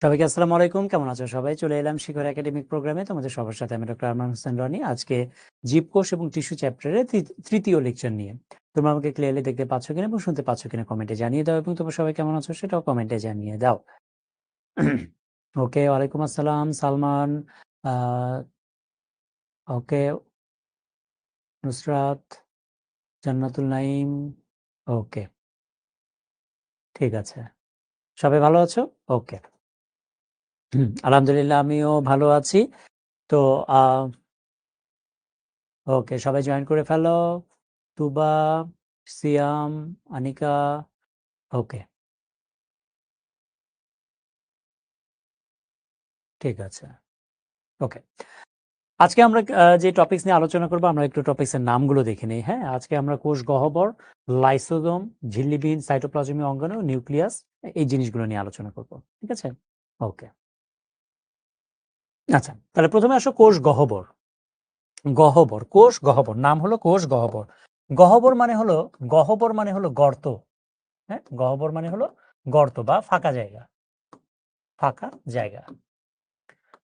সবাইকে আসসালামু আলাইকুম। কেমন আছো সবাই? চলে এলাম শিখর একাডেমিক প্রোগ্রামে। তোমাদের সবার সাথে আমি ডক্টর আরমান হোসেন রনি। আজকে জীবকোষ এবং টিস্যু চ্যাপ্টারের তৃতীয় লেকচার নিয়ে। তোমরা আমাকে ক্লিয়ারলি দেখতে পাচ্ছ কিনা এবং শুনতে পাচ্ছ কিনা কমেন্টে জানিয়ে দাও, এবং তোমরা সবাই কেমন আছো সেটাও কমেন্টে জানিয়ে দাও। ওকে, ওয়ালাইকুম আসসালাম সালমান। আহ, ওকে, নুসরাত, জান্নাতুল নাইম। ওকে, ঠিক আছে। সবাই ভালো আছো? ওকে, আলহামদুলিল্লাহ আমিও ভালো আছি। তো ওকে, সবাই জয়েন করে ফেলো। তুবা, সিয়াম, আনিকা। ওকে, ঠিক আছে। ওকে, আজকে আমরা যে টপিকস নিয়ে আলোচনা করবো, আমরা একটু টপিক্সের নামগুলো দেখে নিই। হ্যাঁ, আজকে আমরা কোষ গহ্বর, লাইসোজোম, ঝিল্লিবিহীন সাইটোপ্লাজমীয় অঙ্গাণু, নিউক্লিয়াস, এই জিনিসগুলো নিয়ে আলোচনা করব। ঠিক আছে। ওকে, আচ্ছা, তাহলে প্রথমে আসো কোষ গহ্বর। গহ্বর, কোষ গহ্বর, নাম হলো কোষ গহ্বর। গহ্বর মানে হলো, গহ্বর মানে হলো গর্ত। হ্যাঁ, গহ্বর মানে হলো গর্ত বা ফাঁকা জায়গা। ফাঁকা জায়গা।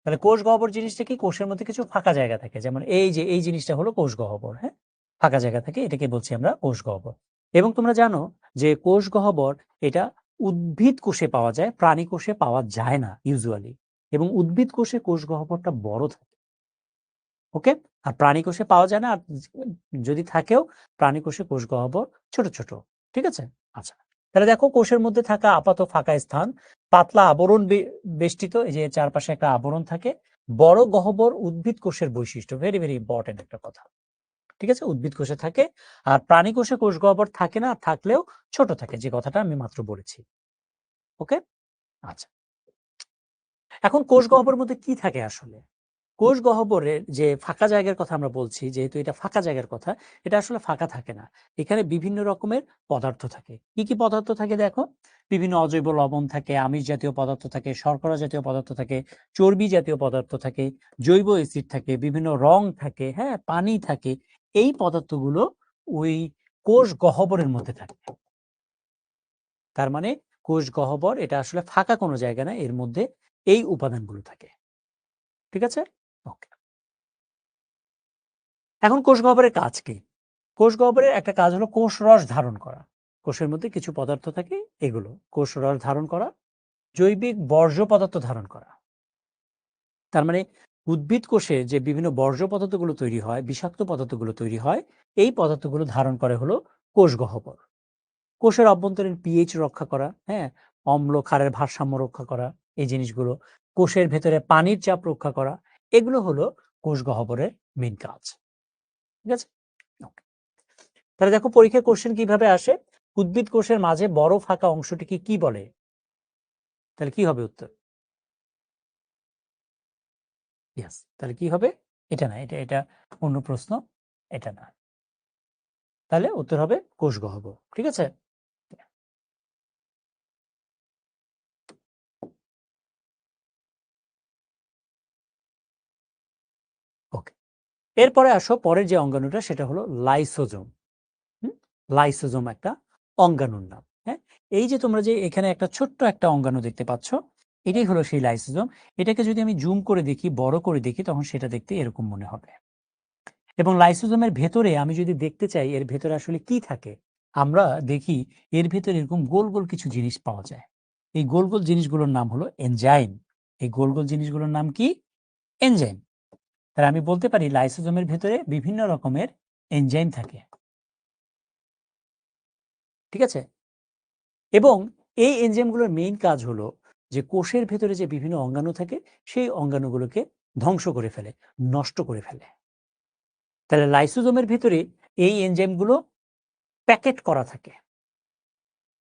তাহলে কোষ গহ্বর জিনিসটা কি? কোষের মধ্যে কিছু ফাঁকা জায়গা থাকে, যেমন এই যে এই জিনিসটা হলো কোষ গহ্বর। হ্যাঁ, ফাঁকা জায়গা থাকে, এটাকে বলছি আমরা কোষ গহ্বর। এবং তোমরা জানো যে কোষ গহ্বর এটা উদ্ভিদ কোষে পাওয়া যায়, প্রাণী কোষে পাওয়া যায় না ইউজুয়ালি। এবং উদ্ভিদ কোষে কোষ গহ্বরটা বড় থাকে। ওকে, আর প্রাণী কোষে পাওয়া যায় না, আর যদি থাকেও প্রাণী কোষে কোষ গহ্বর ছোট ছোট। ঠিক আছে। আচ্ছা, তাহলে দেখো কোষের মধ্যে থাকা আপাত ফাঁকা স্থান, পাতলা আবরণ বেষ্টিত, এই যে চারপাশে একটা আবরণ থাকে। বড় গহ্বর উদ্ভিদ কোষের বৈশিষ্ট্য, ভেরি ভেরি ইম্পর্টেন্ট একটা কথা। ঠিক আছে, উদ্ভিদ কোষে থাকে, আর প্রাণী কোষে কোষ গহ্বর থাকে না, থাকলেও ছোট থাকে, যে কথাটা আমি মাত্র বলেছি। ওকে, আচ্ছা, এখন কোষ গহ্বরের মধ্যে কি থাকে আসলে? কোষ গহ্বরের যে ফাঁকা জায়গার কথা আমরা বলছি, যেহেতু এটা ফাঁকা জায়গার কথা, এটা আসলে ফাঁকা থাকে না। এখানে বিভিন্ন রকমের পদার্থ থাকে। কি কি পদার্থ থাকে দেখো? বিভিন্ন অজৈব লবণ থাকে, আমিষ জাতীয় পদার্থ থাকে, শর্করা জাতীয় পদার্থ থাকে, চর্বি জাতীয় পদার্থ থাকে, জৈব অ্যাসিড থাকে, বিভিন্ন রং থাকে, হ্যাঁ, পানি থাকে। এই পদার্থগুলো ওই কোষ গহ্বরের মধ্যে থাকে। তার মানে কোষ গহ্বর এটা আসলে ফাঁকা কোনো জায়গা না, এর মধ্যে এই উপাদানগুলো থাকে। ঠিক আছে। ওকে, এখন কোষ গহ্বরের কাজ কি? কোষ গহ্বরের একটা কাজ হলো কোষ রস ধারণ করা। কোষের মধ্যে কিছু পদার্থ থাকে, এগুলো কোষ রস ধারণ করা, জৈবিক বর্জ্য পদার্থ ধারণ করা। তার মানে উদ্ভিদ কোষে যে বিভিন্ন বর্জ্য পদার্থগুলো তৈরি হয়, বিষাক্ত পদার্থগুলো তৈরি হয়, এই পদার্থগুলো ধারণ করে হলো কোষ গহ্বর। কোষের অভ্যন্তরীণ পিএইচ রক্ষা করা, হ্যাঁ, অম্ল ক্ষারের ভারসাম্য রক্ষা করা, এই জিনিসগুলো, কোষের ভেতরে পানির চাপ রক্ষা করা, এগুলো হলো কোষ গহ্বরের মেইন কাজ। ঠিক আছে। Okay. তাহলে দেখো পরীক্ষার কোশ্চেন কিভাবে আসে? উদ্ভিদ কোষের মাঝে বড় ফাঁকা অংশটিকে কি বলে? তাহলে কি হবে উত্তর? ইয়েস, তাহলে কি হবে? এটা না, এটা এটা অন্য প্রশ্ন, এটা না। তাহলে উত্তর হবে কোষ গহ্বর। ঠিক আছে। ওকে, এরপরে আসো পরের যে অঙ্গাণুটা, সেটা হলো লাইসোজোম। লাইসোজোম একটা অঙ্গাণুর নাম। হ্যাঁ, এই যে তোমরা যে এখানে একটা ছোট্ট একটা অঙ্গাণু দেখতে পাচ্ছ, এটাই হলো সেই লাইসোজোম। এটাকে যদি আমি জুম করে দেখি, বড় করে দেখি, তখন সেটা দেখতে এরকম মনে হবে। এবং লাইসোজোমের ভেতরে আমি যদি দেখতে চাই এর ভেতরে আসলে কি থাকে, আমরা দেখি এর ভেতরে এরকম গোল গোল কিছু জিনিস পাওয়া যায়। এই গোল গোল জিনিসগুলোর নাম হলো এনজাইম। এই গোল গোল জিনিসগুলোর নাম কি? এনজাইম। তাহলে আমি বলতে পারি লাইসোজোমের ভেতরে বিভিন্ন রকমের এনজাইম থাকে। ঠিক আছে। এবং এই এনজাইমগুলোর মেইন কাজ হলো যে কোষের ভেতরে যে বিভিন্ন অঙ্গাণু থাকে, সেই অঙ্গাণুগুলোকে ধ্বংস করে ফেলে, নষ্ট করে ফেলে। তাহলে লাইসোজোমের ভেতরে এই এনজাইমগুলো প্যাকেট করা থাকে।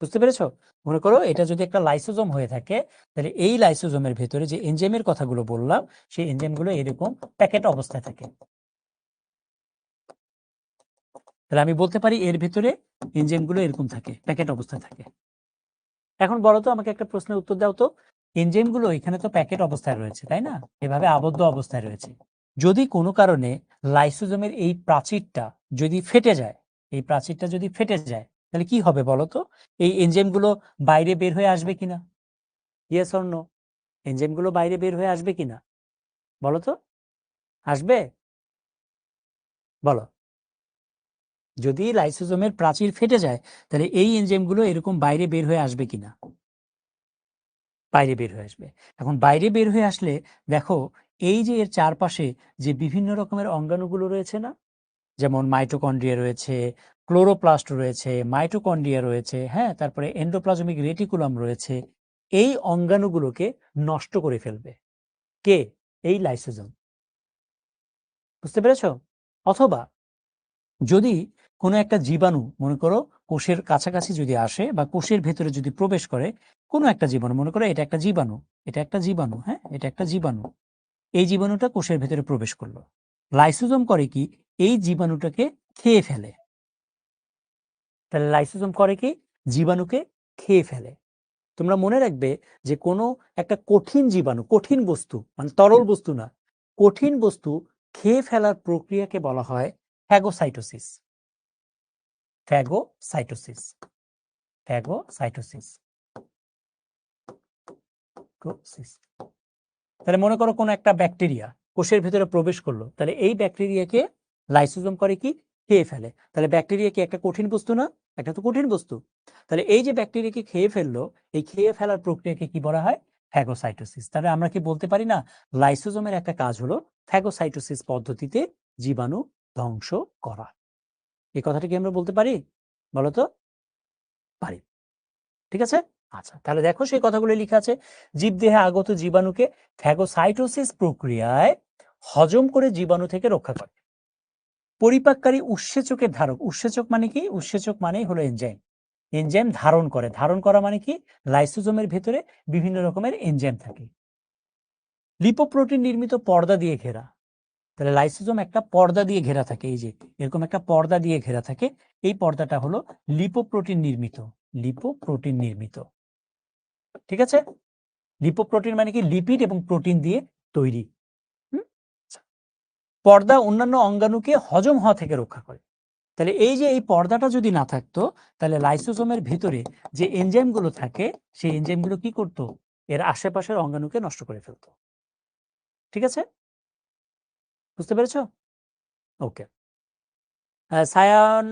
বুঝতে পেরেছো? মনে করো এটা যদি একটা লাইসোজোম হয়ে থাকে, তাহলে এই লাইসোজোমের ভেতরে যে এনজাইমের কথাগুলো বললাম, সেই এনজাইমগুলো এরকম প্যাকেট অবস্থায় থাকে। তাহলে আমি বলতে পারি এর ভেতরে এনজাইমগুলো এরকম থাকে, প্যাকেট অবস্থায় থাকে। এখন বলো তো, আমাকে একটা প্রশ্নের উত্তর দাও তো। এনজাইমগুলো এখানে তো প্যাকেট অবস্থায় রয়েছে, তাই না? এভাবে আবদ্ধ অবস্থায় রয়েছে। যদি কোনো কারণে লাইসোজোমের এই প্রাচীরটা যদি ফেটে যায়, এই প্রাচীরটা যদি ফেটে যায়, তাহলে কি হবে বলো তো? এই এনজাইমগুলো বাইরে বের হয়ে আসবে কিনা? Yes or no? এনজাইমগুলো বাইরে বের হয়ে আসবে কিনা বলো তো? আসবে? বলো। যদি লাইসোজোমের প্রাচীর ফেটে যায় তাহলে এই এনজাইমগুলো এরকম বাইরে বের হয়ে আসবে কিনা? বাইরে বের হয়ে আসবে। এখন বাইরে বের হয়ে আসলে দেখো এই যে এর চারপাশে যে বিভিন্ন রকমের অঙ্গাণুগুলো রয়েছে না, যেমন মাইটোকন্ড্রিয়া রয়েছে, ক্লোরোপ্লাস্ট রয়েছে, মাইটোকন্ড্রিয়া রয়েছে, হ্যাঁ, তারপরে এন্ডোপ্লাজমিক রেটিকুলাম রয়েছে, এই অঙ্গাণুগুলোকে নষ্ট করে ফেলবে কে? এই লাইসোজোম। বুঝতে পেরেছো? অথবা যদি কোনো একটা জীবাণু মনে করো কোষের কাছাকাছি যদি আসে বা কোষের ভেতরে যদি প্রবেশ করে, কোনো একটা জীবাণু, মনে করো এটা একটা জীবাণু, এটা একটা জীবাণু, হ্যাঁ, এটা একটা জীবাণু, এই জীবাণুটা কোষের ভেতরে প্রবেশ করলো, লাইসোজোম করে কি? এই জীবাণুটাকে খেয়ে ফেলে। তাহলে লাইসোজোম করে কি? জীবাণুকে খেয়ে ফেলে। তোমরা মনে রাখবে যে কোনো একটা কঠিন জীবাণু, কঠিন বস্তু মানে তরল বস্তু না, কঠিন বস্তু খেয়ে ফেলার প্রক্রিয়াকে বলা হয় ফ্যাগোসাইটোসিস। Phagocytosis, phagocytosis. তাহলে মনে করো কোনো একটা ব্যাকটেরিয়া কোষের ভেতরে প্রবেশ করলো, তাহলে এই ব্যাকটেরিয়াকে লাইসোজোম করে কি? খেয়ে ফেলে। তাহলে ব্যাকটেরিয়া কি একটা কঠিন বস্তু না? একটা তো কঠিন বস্তু। তাহলে এই যে ব্যাকটেরিয়াকে খেয়ে ফেললো, এই খেয়ে ফেলার প্রক্রিয়াকে কি বলা হয়? ফ্যাগোসাইটোসিস। তাহলে আমরা কি বলতে পারি না লাইসোজোমের একটা কাজ হলো ফ্যাগোসাইটোসিস পদ্ধতিতে জীবাণু ধ্বংস করা? এই কথাটা কি আমরা বলতে পারি? বলতো? পারি। ঠিক আছে? আচ্ছা, তাহলে দেখো সেই কথাগুলো লেখা আছে। জীবদেহে আগত জীবাণুকে ফ্যাগোসাইটোসিস প্রক্রিয়ায় হজম করে জীবাণু থেকে রক্ষা করে। পরিপাককারী উৎসেচকের ধারক, উৎসেচক মানে কি? উৎসেচক মানেই হলো এনজাইম। এনজাইম ধারণ করে, ধারণ করা মানে কি? লাইসোজোমের ভেতরে বিভিন্ন রকমের এনজাইম থাকে। লিপোপ্রোটিন নির্মিত পর্দা দিয়ে ঘেরা। তাহলে লাইসোজোম একটা পর্দা দিয়ে ঘেরা থাকে, এই যে এরকম একটা পর্দা দিয়ে ঘেরা থাকে, এই পর্দাটা হলো লিপোপ্রোটিন নির্মিত। লিপোপ্রোটিন নির্মিত। ঠিক আছে? লিপোপ্রোটিন মানে কি? লিপিড এবং প্রোটিন দিয়ে তৈরি। পর্দা অন্যান্য অঙ্গাণুকে হজম হওয়া থেকে রক্ষা করে। তাহলে এই যে এই পর্দাটা যদি না থাকতো তাহলে লাইসোজোমের ভিতরে যে এনজাইমগুলো থাকে সেই এনজাইমগুলো কি করত? এর আশেপাশের অঙ্গাণুকে নষ্ট করে ফেলতো। ঠিক আছে? বুঝতে পেরেছো? ওকে। সায়ান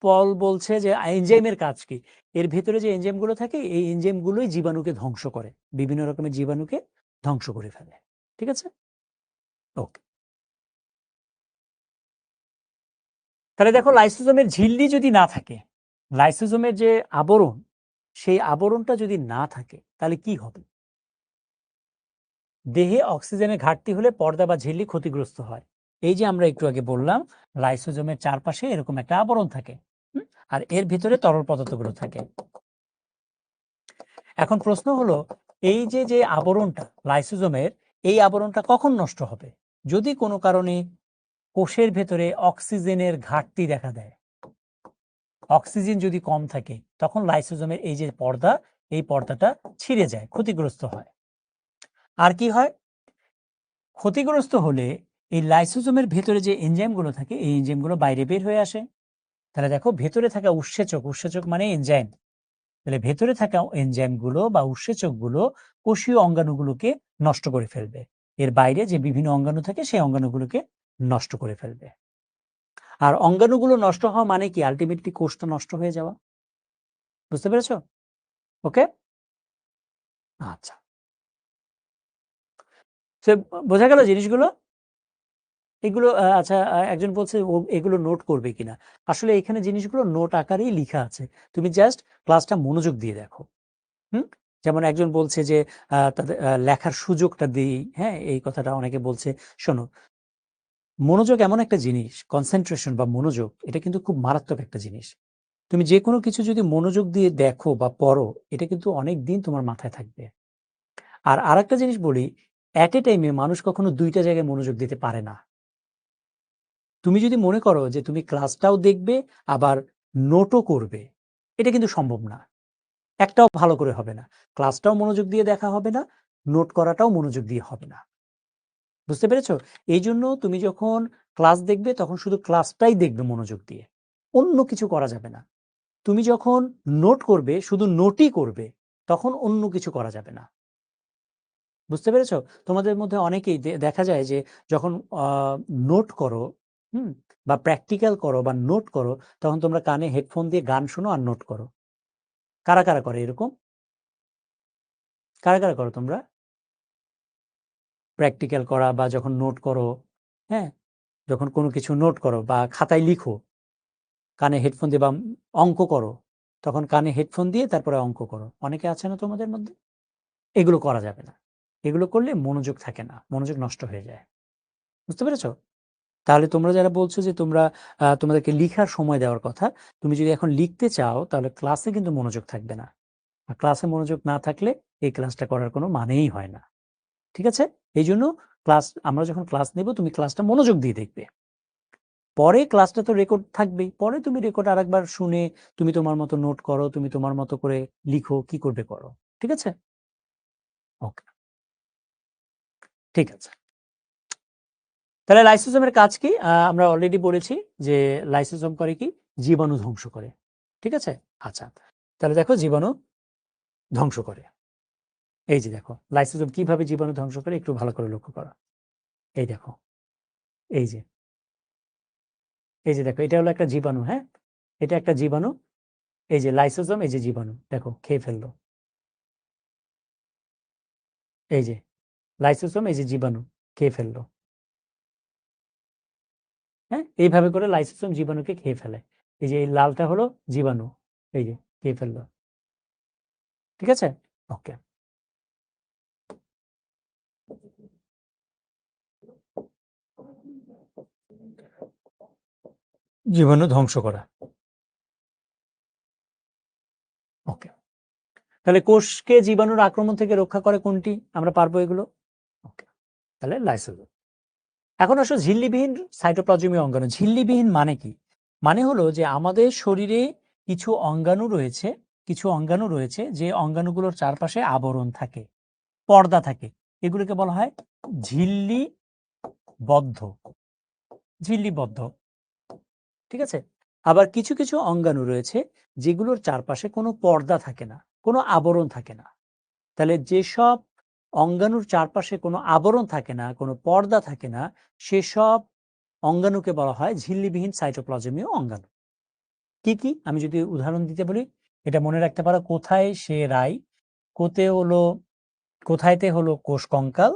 পল বলছে যে এনজাইমের কাজ কি? এর ভেতরে যে এনজাইমগুলো থাকে এই এনজাইমগুলোই জীবাণুকে ধ্বংস করে, বিভিন্ন রকমের জীবাণুকে ধ্বংস করে ফেলে। ঠিক আছে? ওকে। তাহলে দেখো লাইসোজোমের ঝিল্লি যদি না থাকে, লাইসোজোমের যে আবরণ, সেই আবরণটা যদি না থাকে তাহলে কি হবে? দেহে অক্সিজেনের ঘাটতি হলে পর্দা বা ঝিল্লি ক্ষতিগ্রস্ত হয়। এই যে আমরা একটু আগে বললাম লাইসোজোমের চারপাশে এরকম একটা আবরণ থাকে, আর এর ভিতরে তরল পদার্থগুলো থাকে। এখন প্রশ্ন হলো এই যে যে আবরণটা লাইসোজোমের, এই আবরণটা কখন নষ্ট হবে? যদি কোনো কারণে কোষের ভেতরে অক্সিজেনের ঘাটতি দেখা দেয়, অক্সিজেন যদি কম থাকে তখন লাইসোজোমের এই যে পর্দা, এই পর্দাটা ছিঁড়ে যায়, ক্ষতিগ্রস্ত হয়। আর কি হয়? ক্ষতিগ্রস্ত হলে এই লাইসোজোমের ভেতরে যে এনজাইমগুলো থাকে এই এনজাইমগুলো বাইরে বের হয়ে আসে। তাহলে দেখো ভেতরে থাকা উৎসেচক, উৎসেচক মানে এনজাইম, তাহলে ভেতরে থাকা এনজাইমগুলো বা উৎসেচকগুলো কোষীয় অঙ্গাণুগুলোকে নষ্ট করে ফেলবে। এর বাইরে যে বিভিন্ন অঙ্গাণু থাকে সেই অঙ্গাণুগুলোকে নষ্ট করে ফেলবে। আর অঙ্গাণুগুলো নষ্ট হওয়া মানে কি? আলটিমেটলি কোষটা নষ্ট হয়ে যাওয়া। বুঝতে পেরেছো? ওকে। আচ্ছা, সে বোঝা গেল জিনিসগুলো? এগুলো আচ্ছা, একজন বলছে ও এগুলো নোট করবে কিনা। আসলে এখানে জিনিসগুলো নোট আকারেই লিখা আছে, তুমি জাস্ট ক্লাসটা মনোযোগ দিয়ে দেখো। হুম। যেমন একজন বলছে যে তাদের লেখার সুযোগটা দিই, হ্যাঁ, এই কথাটা অনেকে বলছে। শোনো, মনোযোগ এমন একটা জিনিস, কনসেন্ট্রেশন বা মনোযোগ, এটা কিন্তু খুব মারাত্মক একটা জিনিস। তুমি যে কোনো কিছু যদি মনোযোগ দিয়ে দেখো বা পড়ো, এটা কিন্তু অনেক দিন তোমার মাথায় থাকবে। আর আরেকটা জিনিস বলি, এট এ টাইমে মানুষ কখনো দুইটা জায়গায় মনোযোগ দিতে পারে না। তুমি যদি মনে করো যে তুমি ক্লাসটাও দেখবে আবার নোটও করবে, এটা কিন্তু সম্ভব না। একটাও ভালো করে হবে না। ক্লাসটাও মনোযোগ দিয়ে দেখা হবে না, নোট করাটাও মনোযোগ দিয়ে হবে না। বুঝতে পেরেছো? এইজন্য তুমি যখন ক্লাস দেখবে তখন শুধু ক্লাসটাই দেখবে মনোযোগ দিয়ে। অন্য কিছু করা যাবে না। তুমি যখন নোট করবে শুধু নোটই করবে, তখন অন্য কিছু করা যাবে না। বুঝতে পেরেছো? তোমাদের মধ্যে অনেকেই দেখা যায় যে যখন নোট করো, বা প্র্যাকটিক্যাল করো বা নোট করো, তখন তোমরা কানে হেডফোন দিয়ে গান শোনো আর নোট করো। কারা কারা করে এরকম? কারা কারা করো তোমরা? প্র্যাকটিক্যাল করা বা যখন নোট করো, হ্যাঁ, যখন কোনো কিছু নোট করো বা খাতায় লিখো, কানে হেডফোন দিয়ে, বা অঙ্ক করো, তখন কানে হেডফোন দিয়ে তারপরে অঙ্ক করো। অনেকে আছে না তোমাদের মধ্যে? এগুলো করা যাবে না। এগুলো করলে মনোযোগ থাকে না, মনোযোগ নষ্ট হয়ে যায়। বুঝতে পেরেছো? তাহলে তোমরা যারা বলছো যে তোমরা তোমাদেরকে লিখার সময় দেওয়ার কথা, তুমি যদি এখন লিখতে চাও তাহলে ক্লাসে কিন্তু মনোযোগ থাকবে না। আর ক্লাসে মনোযোগ না থাকলে এই ক্লাসটা করার কোনো মানেই হয় না। ঠিক আছে? এইজন্য আমরা যখন ক্লাস নেব, তুমি ক্লাসটা মনোযোগ দিয়ে দেখবে। পরে ক্লাসটা তো রেকর্ড থাকবেই। পরে তুমি রেকর্ড আরেকবার শুনে তুমি তোমার মতো নোট করো, তুমি তোমার মতো করে লিখো, কি করবে করো। ঠিক আছে? ওকে, ঠিক আছে। তাহলে লাইসোজোমের কাজ কি? আমরা অলরেডি বলেছি যে লাইসোজোম করে কি? জীবাণু ধ্বংস করে। ঠিক আছে? আচ্ছা। তাহলে দেখো জীবাণু ধ্বংস করে। এই যে দেখো লাইসোজোম কিভাবে জীবাণু ধ্বংস করে একটু ভালো করে লক্ষ্য করো। এই দেখো, এই যে, এই যে দেখো, এটা হলো একটা জীবাণু, হ্যাঁ? এটা একটা জীবাণু। এই যে লাইসোজোম, এই যে জীবাণু, দেখো খেয়ে ফেললো। এই যে লাইসোজোম, এই যে জীবাণু খেয়ে ফেললো। হ্যাঁ, এইভাবে করে লাইসোজোম জীবাণুকে খেয়ে ফেলে। এই যে এই লালটা হলো জীবাণু, এই যে খেয়ে ফেললো। ঠিক আছে? ওকে। জীবাণু ধ্বংস করা। ওকে। তাহলে কোষকে জীবাণুর আক্রমণ থেকে রক্ষা করে কোনটি? আমরা পারবো এগুলো? ওকে। তাহলে লাইসোজোম। এখন আসো ঝিল্লিবিহীন সাইটোপ্লাজমীয় অঙ্গাণু। ঝিল্লিবিহীন মানে কি? মানে হলো যে আমাদের শরীরে কিছু অঙ্গাণু রয়েছে, কিছু অঙ্গাণু রয়েছে যে অঙ্গাণুগুলোর চারপাশে আবরণ থাকে, পর্দা থাকে। এগুলোকে বলা হয় ঝিল্লিবদ্ধ। ঝিল্লিবদ্ধ। ঠিক আছে? আবার কিছু কিছু অঙ্গাণু রয়েছে যেগুলোর চারপাশে কোনো পর্দা থাকে না, কোনো আবরণ থাকে না। তাহলে যেসব অঙ্গাণুর চারপাশে কোনো আবরণ থাকে না, কোনো পর্দা থাকে না, সেসব অঙ্গাণুকে বলা হয় ঝিল্লিবিহীন সাইটোপ্লাজমীয় অঙ্গাণু। কি কি আমি যদি উদাহরণ দিতে বলি, এটা মনে রাখতে পারো। কোথায় সে রাই, কোতে হলো, কোথায়তে হলো কোষ কঙ্কাল,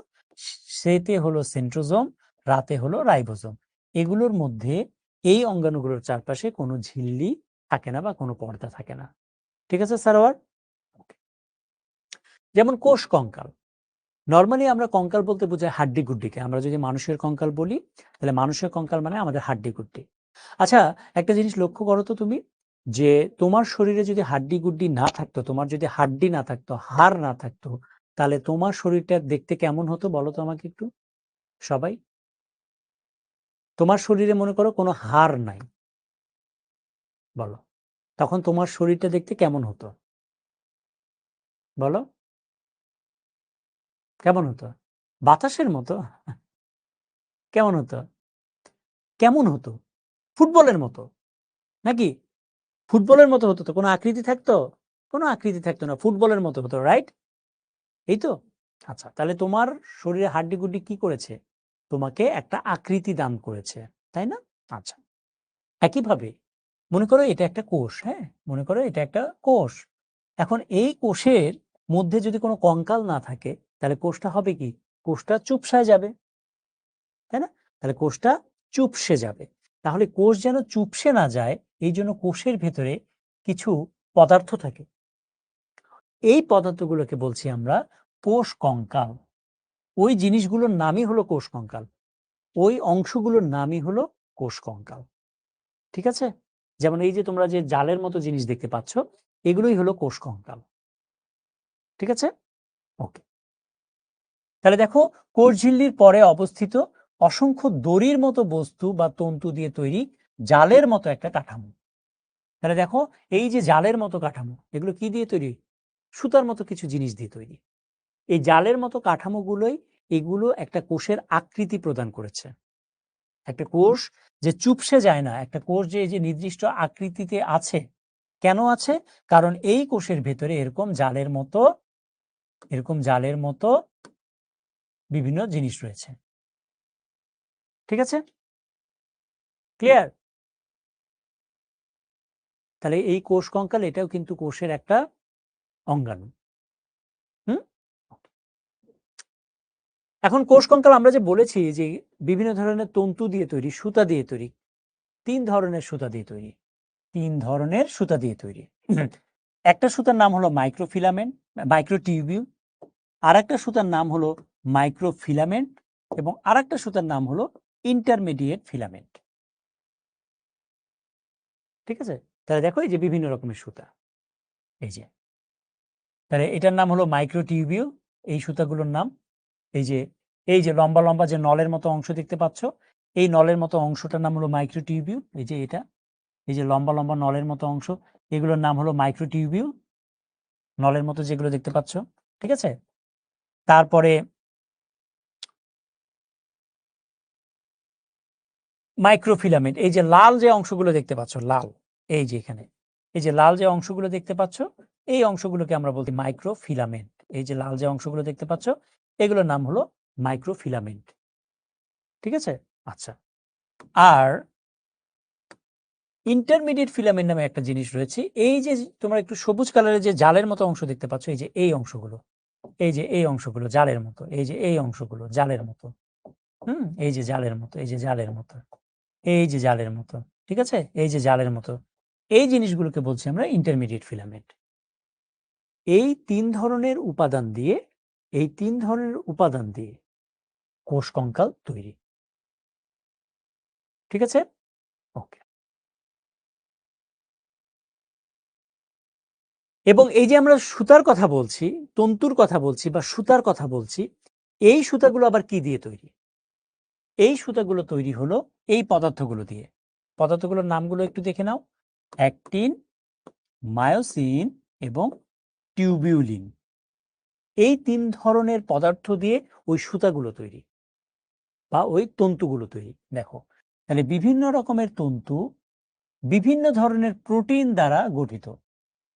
সেতে হলো সেন্ট্রোজোম, রাতে হলো রাইবোজোম। এগুলোর মধ্যে এই অঙ্গাণুগুলোর চারপাশে কোনো ঝিল্লি থাকে না বা কোনো পর্দা থাকে না। ঠিক আছে সারোয়ার? যেমন কোষ কঙ্কাল। নর্মালি আমরা কঙ্কাল বলতে বোঝাই হাড্ডি গুড্ডিকে। আমরা যদি মানুষের কঙ্কাল বলি, তাহলে মানুষের কঙ্কাল মানে আমাদের হাড্ডি গুড্ডি। আচ্ছা, একটা জিনিস লক্ষ্য করো তো তুমি, যে তোমার শরীরে যদি হাড্ডি গুড্ডি না থাকতো, তোমার যদি হাড্ডি না থাকতো, হাড় না থাকতো, তাহলে তোমার শরীরটা দেখতে কেমন হতো বলো তো আমাকে একটু সবাই। তোমার শরীরে মনে করো কোনো হাড় নাই, বলো, তখন তোমার শরীরটা দেখতে কেমন হতো বলো? কেমন হতো? বাতাসের মতো? কেমন হতো? কেমন হতো? ফুটবলের মতো নাকি? ফুটবলের মতো হতো তো? কোনো আকৃতি থাকতো? কোনো আকৃতি থাকতো না, ফুটবলের মতো হতো, রাইট? এই তো। আচ্ছা, তাহলে তোমার শরীরে হাড্ডি গুড্ডি কি করেছে? তোমাকে একটা আকৃতি দান করেছে, তাই না? আচ্ছা, একইভাবে মনে করো এটা একটা কোষ, হ্যাঁ, মনে করো এটা একটা কোষ। এখন এই কোষের মধ্যে যদি কোনো কঙ্কাল না থাকে, তাহলে কোষটা হবে কি? কোষটা চুপসায় যাবে, তাই না? তাহলে কোষটা চুপসে যাবে। তাহলে কোষ যেন চুপসে না যায়, এই জন্য কোষের ভেতরে কিছু পদার্থ থাকে। এই পদার্থগুলোকে বলছি আমরা কোষ কঙ্কাল। ওই জিনিসগুলোর নামই হলো কোষ কঙ্কাল। ওই অংশগুলোর নামই হলো কোষ কঙ্কাল। ঠিক আছে? যেমন এই যে তোমরা যে জালের মতো জিনিস দেখতে পাচ্ছ, এগুলোই হলো কোষ কঙ্কাল। ঠিক আছে? ওকে। তাহলে দেখো, কোষ ঝিল্লির পরে অবস্থিত অসংখ্য দড়ির মতো বস্তু বা তন্তু দিয়ে তৈরি জালের মতো একটা কাঠামো। তাহলে দেখো, এই যে জালের মতো কাঠামো, এগুলো কি দিয়ে তৈরি? সুতার মতো কিছু জিনিস দিয়ে তৈরি। এই জালের মতো কাঠামোগুলোই, এগুলো একটা কোষের আকৃতি প্রদান করেছে। একটা কোষ যে চুপসে যায় না, একটা কোষ যে এই যে নির্দিষ্ট আকৃতিতে আছে, কেন আছে? কারণ এই কোষের ভেতরে এরকম জালের মতো বিভিন্ন জিনিস রয়েছে। ঠিক আছে, ক্লিয়ার? তাহলে এই কোষ কঙ্কাল এটাও কিন্তু কোষের একটা অঙ্গাণু। এখন কোষ কঙ্কাল আমরা যে বলেছি যে বিভিন্ন ধরনের তন্তু দিয়ে তৈরি, সুতা দিয়ে তৈরি। 3 ধরনের সুতা দিয়ে তৈরি। 3 ধরনের সুতা দিয়ে তৈরি। একটা সুতার নাম হলো মাইক্রোফিলামেন্ট, মাইক্রোটিউবিউল। আরেকটা সুতার নাম হলো মাইক্রোফিলামেন্ট এবং আরেকটা সুতার নাম হলো ইন্টারমিডিয়েট ফিলামেন্ট। ঠিক আছে? তাহলে দেখো এই যে বিভিন্ন রকমের সুতা। এই যে তাহলে এটার নাম হলো মাইক্রোটিউবিউল, এই সুতাগুলোর নাম। এই যে লম্বা লম্বা যে নলের মতো অংশ দেখতে পাচ্ছ, এই নলের মতো অংশটার নাম হলো মাইক্রোটিউবিউল। এই যে এটা, এই যে লম্বা লম্বা নলের মতো অংশ, এগুলোর নাম হলো মাইক্রোটিউবিউল, নলের মতো যেগুলো দেখতে পাচ্ছ। ঠিক আছে? তারপরে মাইক্রোফিলামেন্ট, এই যে লাল যে অংশগুলো দেখতে পাচ্ছ, লাল, এই যে এখানে এই যে লাল যে অংশগুলো দেখতে পাচ্ছ, এই অংশগুলোকে আমরা বলছি মাইক্রোফিলামেন্ট। এই যে লাল যে অংশগুলো দেখতে পাচ্ছ, এগুলোর নাম হলো মাইক্রোফিলামেন্ট। ঠিক আছে? আচ্ছা, আর ইন্টারমিডিয়েট ফিলামেন্ট নামে একটা জিনিস রয়েছে। এই যে তোমরা একটু সবুজ কালারের যে জালের মতো অংশ দেখতে পাচ্ছ, এই যে এই অংশগুলো, এই যে এই অংশগুলো জালের মতো, এই যে এই অংশগুলো জালের মতো, এই যে জালের মতো, এই যে জালের মতো, এই যে জালের মতো। ঠিক আছে? এই যে জালের মতো, এই জিনিসগুলোকে বলছি আমরা ইন্টারমিডিয়েট ফিলামেন্ট। এই 3 ধরনের উপাদান দিয়ে কোষ কঙ্কাল তৈরি। ঠিক আছে? ওকে। এবং এই যে আমরা সুতার কথা বলছি, তন্তুর কথা বলছি বা সুতার কথা বলছি, এই সুতাগুলো আবার কি দিয়ে তৈরি? এই সুতাগুলো তৈরি হলো এই পদার্থগুলো দিয়ে। পদার্থগুলোর নামগুলো একটু দেখে নাও। অ্যাক্টিন, মায়োসিন এবং টিউবিউলিন। এই 3 ধরনের পদার্থ দিয়ে ওই সুতাগুলো তৈরি বা ওই তন্তুগুলো তৈরি। দেখো, তাহলে বিভিন্ন রকমের তন্তু বিভিন্ন ধরনের প্রোটিন দ্বারা গঠিত।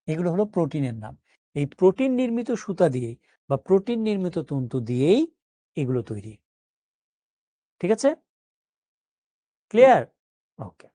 এগুলো হলো প্রোটিনের নাম। এই প্রোটিন নির্মিত সুতা দিয়ে বা প্রোটিন নির্মিত তন্তু দিয়েই এগুলো তৈরি। ঠিক আছে? ক্লিয়ার? ওকে।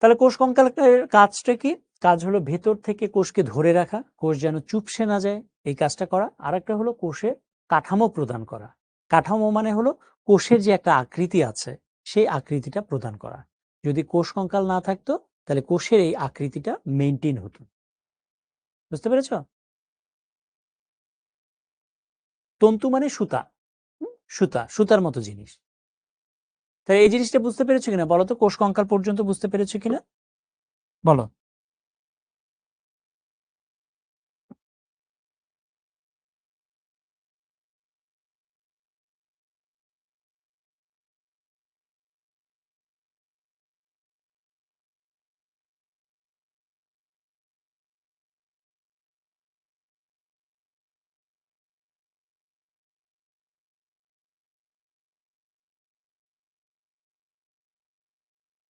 তাহলে কোষ কঙ্কালের কাজটা কি? কাজ হলো ভেতর থেকে কোষকে ধরে রাখা, কোষ যেন চুপসে না যায়, এই কাজটা করা। আরেকটা হলো কোষে কাঠামো প্রদান করা। কাঠামো মানে হলো কোষের যে একটা আকৃতি আছে, সেই আকৃতিটা প্রদান করা। যদি কোষ কঙ্কাল না থাকতো, তাহলে কোষের এই আকৃতিটা মেইনটেইন হতো। বুঝতে পেরেছ? তন্তু মানে সুতা, সুতার মতো জিনিস। তাহলে এই জিনিসটা বুঝতে পেরেছো কিনা বলো তো? কোষ কঙ্কাল পর্যন্ত বুঝতে পেরেছো কিনা বলো?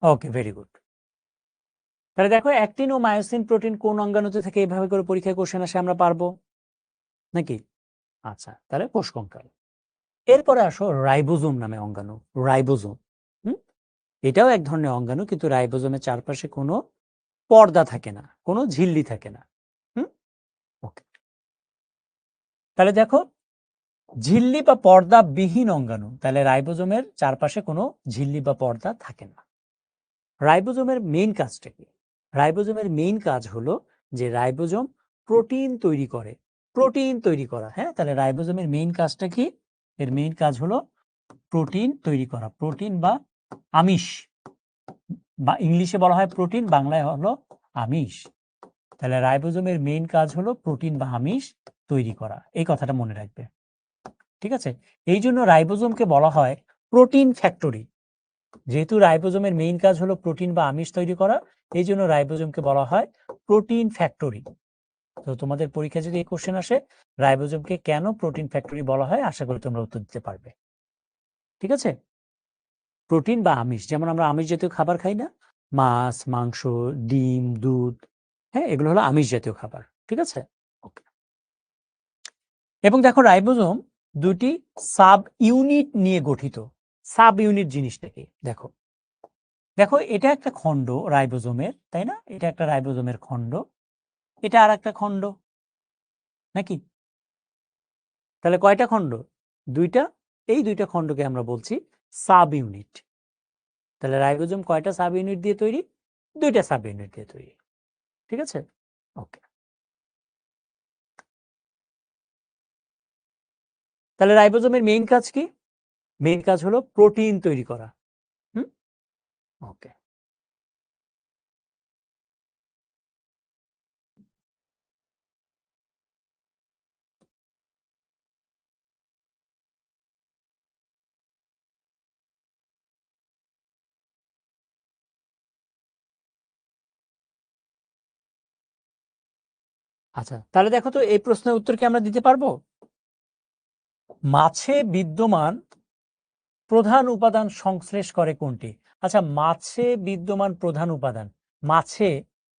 ওকে, ভেরি গুড। তাহলে দেখো, অ্যাক্টিন ও মায়োসিন প্রোটিন কোন অঙ্গাণুতে থেকে এভাবে করে পরীক্ষায় কোশ্চেন আসে আমরা পারবো নাকি? আচ্ছা, তাহলে কোষ কঙ্কাল। এরপরে আসো রাইবোজোম নামে অঙ্গাণু। রাইবোজোম, এটাও এক ধরনের অঙ্গাণু, কিন্তু রাইবোজোমের চারপাশে কোনো পর্দা থাকে না, কোনো ঝিল্লি থাকে না। ওকে। তাহলে দেখো, ঝিল্লি বা পর্দা বিহীন অঙ্গাণু, তাহলে রাইবোজোমের চারপাশে কোনো ঝিল্লি বা পর্দা থাকে না। রাইবোজোমের মেইন কাজটা কি? রাইবোজোমের মেইন কাজ হলো যে রাইবোজোম প্রোটিন তৈরি করে। প্রোটিন তৈরি করা, হ্যাঁ। তাহলে রাইবোজোমের মেইন কাজটা কি? এর মেইন কাজ হলো প্রোটিন তৈরি করা। প্রোটিন বা আমিষ, বা ইংলিশে বলা হয় প্রোটিন, বাংলায় হলো আমিষ। তাহলে রাইবোজোমের মেইন কাজ হলো প্রোটিন বা আমিষ তৈরি করা। এই কথাটা মনে রাখবে। ঠিক আছে? এই জন্য রাইবোজোমকে বলা হয় প্রোটিন ফ্যাক্টরি। যেহেতু রাইবোজোমের মেইন কাজ হলো প্রোটিন বা আমিষ তৈরি করা, এই জন্য রাইবোজোমকে বলা হয় প্রোটিন ফ্যাক্টরি। তো তোমাদের পরীক্ষা যদি এই কোশ্চেন আসে, রাইবোজোমকে কেন প্রোটিন ফ্যাক্টরি বলা হয়, আশা করি তোমরা উত্তর দিতে পারবে। ঠিক আছে? প্রোটিন বা আমিষ, যেমন আমরা আমিষ জাতীয় খাবার খাই না, মাছ, মাংস, ডিম, দুধ, হ্যাঁ, এগুলো হলো আমিষ জাতীয় খাবার। ঠিক আছে? ওকে। এবং দেখো রাইবোজোম দুটি সাব ইউনিট নিয়ে গঠিত। সাব ইউনিট জিনিসটা কি? দেখো দেখো এটা একটা খণ্ড রাইবোজোমের, তাই না? এটা একটা রাইবোজোমের খণ্ড, এটা আর একটা খণ্ড, নাকি? তাহলে কয়টা খণ্ড? দুইটা। এই দুইটা খণ্ডকে আমরা বলছি সাব ইউনিট। তাহলে রাইবোজোম কয়টা সাব ইউনিট দিয়ে তৈরি? দুইটা সাব ইউনিট দিয়ে তৈরি। ঠিক আছে? ওকে। তাহলে রাইবোজোমের মেইন কাজ কি? মেইন কাজ হলো প্রোটিন তৈরি করা। হুম, ওকে। আচ্ছা, তাহলে দেখো তো এই প্রশ্নের উত্তর কি আমরা দিতে পারবো? মাছে বিদ্যমান প্রধান উপাদান সংশ্লেষ করে কোনটি? আচ্ছা, মাছে বিদ্যমান প্রধান উপাদান, মাছে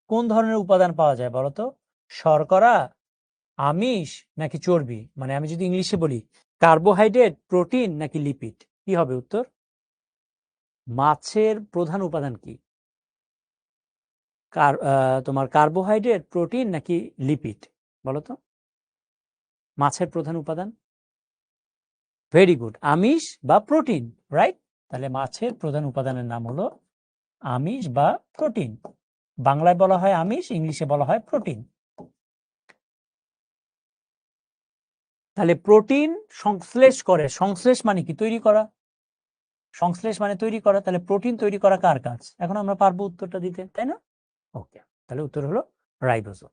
কোন ধরনের উপাদান পাওয়া যায় বলতো? শর্করা, আমিষ, নাকি চর্বি? মানে আমি যদি ইংলিশে বলি, কার্বোহাইড্রেট, প্রোটিন, নাকি লিপিড? কি হবে উত্তর? মাছের প্রধান উপাদান কি? তোমার কার্বোহাইড্রেট, প্রোটিন, নাকি লিপিড? বলো তো মাছের প্রধান উপাদান। ভেরি গুড, আমিষ বা প্রোটিন, রাইট? তাহলে মাছের প্রধান উপাদানের নাম হলো আমিষ বা প্রোটিন। বাংলায় বলা হয় আমিষ, ইংলিশে বলা হয় প্রোটিন। তাহলে প্রোটিন সংশ্লেষ করে, সংশ্লেষ মানে কি? তৈরি করা। সংশ্লেষ মানে তৈরি করা, তাহলে প্রোটিন তৈরি করা কার কাজ? এখন আমরা পারবো উত্তরটা দিতে, তাই না? ওকে, তাহলে উত্তর হলো রাইবোজোম।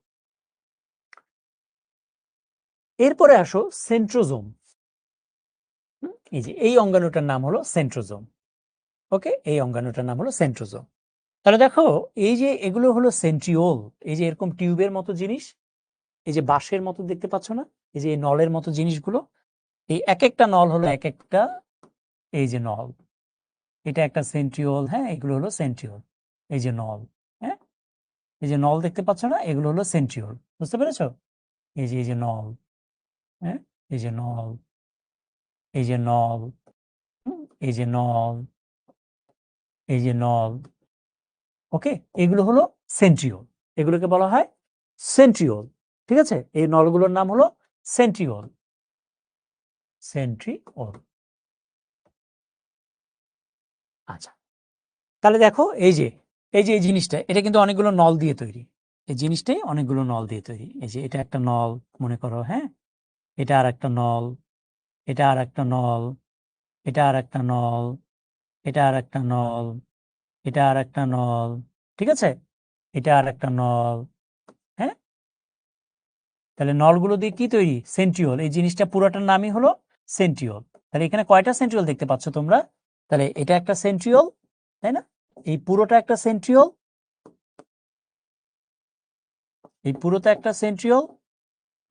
এরপরে আসো সেন্ট্রোজোম। এই যে এই অঙ্গাণুটার নাম হলো সেন্ট্রোজোম। ওকে, এই অঙ্গাণুটার নাম হলো সেন্ট্রোজোম। তাহলে দেখো এই যে এগুলো হলো সেন্ট্রিওল, এই যে এরকম টিউবের মতো জিনিস, এই যে বাঁশের মতো দেখতে পাচ্ছ না, এই যে নলের মতো জিনিসগুলো, এই এক একটা নল হলো এক একটা, এই যে নল, এটা একটা সেন্ট্রিওল। হ্যাঁ, এগুলো হলো সেন্ট্রিওল। এই যে নল, হ্যাঁ, এই যে নল দেখতে পাচ্ছ না, এগুলো হলো সেন্ট্রিওল। বুঝতে পেরেছো? এই যে নল, হ্যাঁ, এই যে নল, এই যে নল, এই যে নল, এই যে নল। ওকে, এগুলো হলো সেন্ট্রিওল, এগুলোকে বলা হয় সেন্ট্রিওল। ঠিক আছে, এই নলগুলোর নাম হলো সেন্ট্রিওল। সেন্ট্রিওল। আচ্ছা, তাহলে দেখো এই জিনিসটা, এটা কিন্তু অনেকগুলো নল দিয়ে তৈরি। এই জিনিসটাই অনেকগুলো নল দিয়ে তৈরি। এই যে এটা একটা নল মনে করো, হ্যাঁ, এটা আর একটা নল, এটা আর একটা নল, এটা আর একটা নল, এটা আর একটা নল, এটা আর একটা নল। ঠিক আছে, এটা আর একটা নল। হ্যাঁ, তাহলে নলগুলো দিয়ে কি তৈরি? সেন্ট্রিওল। এই জিনিসটা পুরোটার নামই হলো সেন্ট্রিওল। তাহলে এখানে কয়টা সেন্ট্রিওল দেখতে পাচ্ছ তোমরা? তাহলে এটা একটা সেন্ট্রিওল, তাই না? এই পুরোটা একটা সেন্ট্রিওল, এই পুরোটা একটা সেন্ট্রিওল,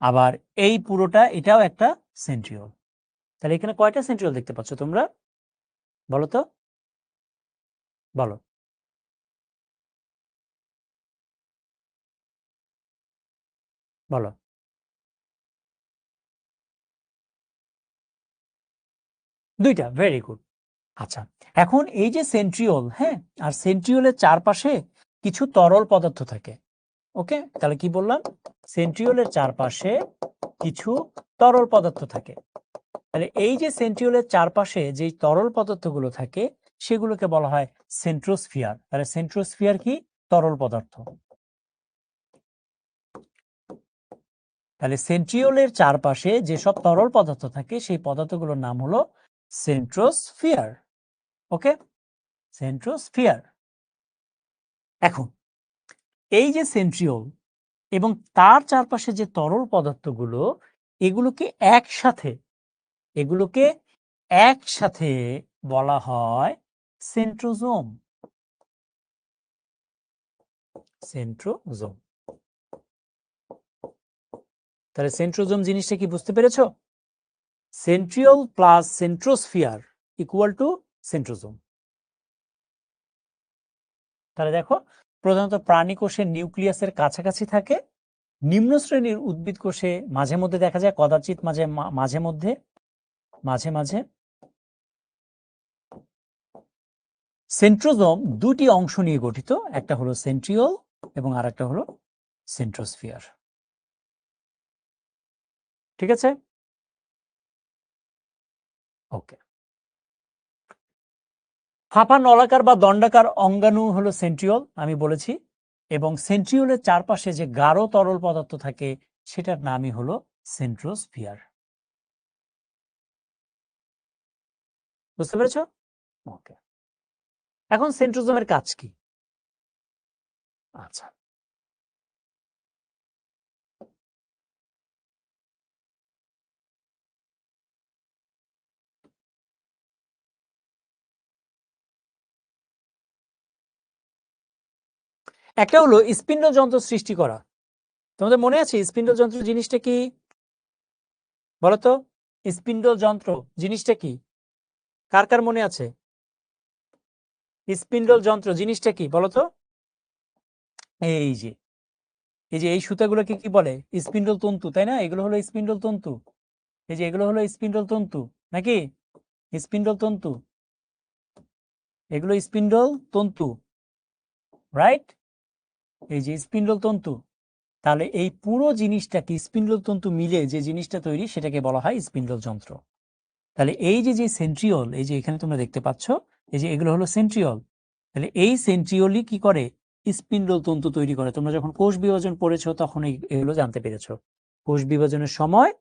আবার এই পুরোটা এটাও একটা সেন্ট্রিওল। তাহলে এখানে কয়টা সেন্ট্রিওল দেখতে পাচ্ছ তোমরা? বলো তো, বলো। বলো। দুইটা, ভেরি গুড। আচ্ছা, এখন এই যে সেন্ট্রিওল, হ্যাঁ, আর সেন্ট্রিওলের চারপাশে কিছু তরল পদার্থ থাকে। ওকে, তাহলে কি বললাম? সেন্ট্রিওলের চারপাশে কিছু তরল পদার্থ থাকে। তাহলে এই যে সেন্ট্রিওলের চারপাশে যে তরল পদার্থগুলো থাকে, সেগুলোকে বলা হয় সেন্ট্রোস্ফিয়ার। তাহলে সেন্ট্রোস্ফিয়ার কি? তরল পদার্থ। তাহলে সেন্ট্রিওলের চারপাশে যেসব তরল পদার্থ থাকে, সেই পদার্থগুলোর নাম হলো সেন্ট্রোস্ফিয়ার। ওকে, সেন্ট্রোস্ফিয়ার। এখন এই যে সেন্ট্রিওল এবং তার চারপাশে যে তরল পদার্থগুলো, এগুলোকে একসাথে এগুলোকে একসাথে বলা হয় সেন্ট্রোজোম। সেন্ট্রোজোম। তাহলে সেন্ট্রোজোম জিনিসটা কি বুঝতে পেরেছো? Centriole plus centrosphere equal to centrosome. তাহলে দেখো, প্রধানত প্রাণী কোষের নিউক্লিয়াসের কাছাকাছি থাকে, নিম্ন শ্রেণীর উদ্ভিদ কোষে মাঝে মধ্যে দেখা যায়, কদাচিৎ মাঝে মধ্যে মাঝে মাঝে। সেন্ট্রোজোম দুটি অংশ নিয়ে গঠিত, একটা হলো সেন্ট্রিওল এবং আর একটা হলো সেন্ট্রোস্ফিয়ার। ঠিক আছে, ওকে। ফাঁপা নলাকার বা দণ্ডাকার অঙ্গাণু হলো সেন্ট্রিওল, আমি বলেছি, এবং সেন্ট্রিওলের চারপাশে যে গাঢ় তরল পদার্থ থাকে সেটার নামই হলো সেন্ট্রোস্ফিয়ার। বুঝতে পেরেছো? ওকে। এখন সেন্ট্রোজোমের কাজ কি? আচ্ছা, একটা হলো স্পিন্ডল যন্ত্র সৃষ্টি করা। তোমাদের মনে আছে স্পিন্ডল যন্ত্র জিনিসটা কি? বলতো, স্পিন্ডল যন্ত্র জিনিসটা কি? কার কার মনে আছে স্পিন্ডল যন্ত্র জিনিসটা কি? বলতো। এই যে এই সুতাগুলোকে কি বলে? স্পিন্ডল তন্তু, তাই না? এগুলো হলো স্পিন্ডল তন্তু। এই যে এগুলো হলো স্পিন্ডল তন্তু, নাকি? স্পিন্ডল তন্তু, এগুলো স্পিন্ডল তন্তু, রাইট? এই যে স্পিন্ডল তন্তু। তাহলে এই পুরো জিনিসটাকে স্পিন্ডল তন্তু মিলে যে জিনিসটা তৈরি সেটাকে বলা হয় স্পিন্ডল যন্ত্র। তাহলে এই যে সেন্ট্রিওল, এই যে এখানে তোমরা দেখতে পাচ্ছ, এই যে এগুলো হলো সেন্ট্রিওল। তাহলে এই সেন্ট্রিওলই কি করে? স্পিন্ডল তন্তু তৈরি করে। তোমরা যখন কোষ বিভাজন পড়েছো তখন এগুলো জানতে পেরেছো। কোষ বিভাজনের সময়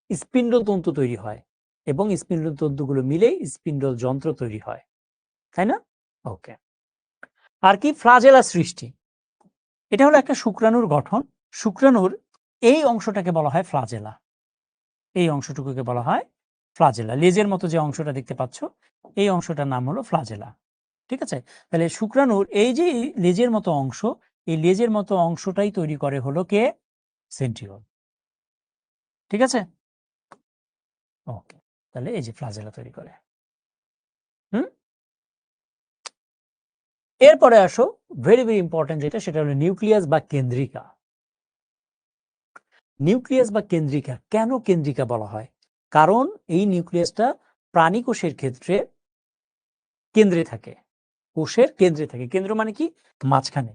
স্পিন্ডল তন্তু তৈরি হয় এবং স্পিন্ডল তন্তুগুলো মিলে স্পিন্ডল যন্ত্র তৈরি হয়, তাই না? ওকে। আর কি? ফ্লাজেলা সৃষ্টি। এটা হলো একটা শুক্রাণুর গঠন। শুক্রাণুর এই অংশটাকে বলা হয় ফ্লাজেলা। এই অংশটুকুকে বলা হয় ফ্লাজেলা। লেজের মতো যে অংশটা দেখতে পাচ্ছ, এই অংশটার নাম হলো ফ্লাজেলা। ঠিক আছে? তাহলে শুক্রাণুর এই যে লেজের মতো অংশ, এই লেজের মতো অংশটাই তৈরি করে হলো কে? সেন্ট্রিওল। ঠিক আছে, ওকে। তাহলে এই যে ফ্লাজেলা তৈরি করে। হুম, এরপরে আসো ভেরি ভেরি ইম্পর্টেন্ট যেটা, সেটা হলো নিউক্লিয়াস বা কেন্দ্রিকা। নিউক্লিয়াস বা কেন্দ্রিকা, কেন কেন্দ্রিকা বলা হয়? কারণ এই নিউক্লিয়াসটা প্রাণী কোষের ক্ষেত্রে কেন্দ্রে থাকে। কোষের কেন্দ্রে থাকে। কেন্দ্র মানে কি? মাঝখানে।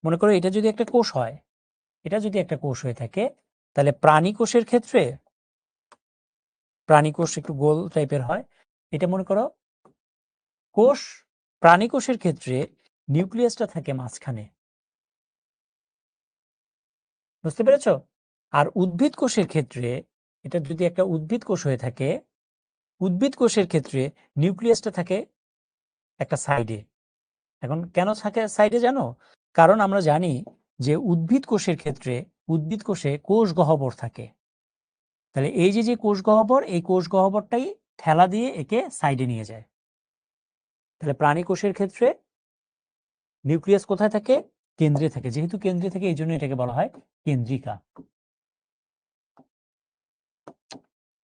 মনে করো এটা যদি একটা কোষ হয়, এটা যদি একটা কোষ হয়ে থাকে, তাহলে প্রাণী কোষের ক্ষেত্রে, প্রাণী কোষ একটু গোল টাইপের হয়, এটা মনে করো কোষ, প্রাণী কোষের ক্ষেত্রে নিউক্লিয়াসটা থাকে মাঝখানে। বুঝতে পেরেছো? আর উদ্ভিদ কোষের ক্ষেত্রে, এটা যদি একটা উদ্ভিদ কোষ হয়ে থাকে, উদ্ভিদ কোষের ক্ষেত্রে নিউক্লিয়াসটা থাকে একটা সাইডে। এখন কেন থাকে সাইডে জানো? কারণ আমরা জানি যে উদ্ভিদ কোষের ক্ষেত্রে, উদ্ভিদ কোষে কোষ গহ্বর থাকে। তাহলে এই যে কোষ গহ্বর, এই কোষ গহ্বরটাই ঠেলা দিয়ে একে সাইডে নিয়ে যায়। তাহলে প্রাণী কোষের ক্ষেত্রে নিউক্লিয়াস কোথায় থাকে? কেন্দ্রে থাকে। যেহেতু কেন্দ্রে থাকে, এই জন্য এটাকে বলা হয় কেন্দ্রিকা।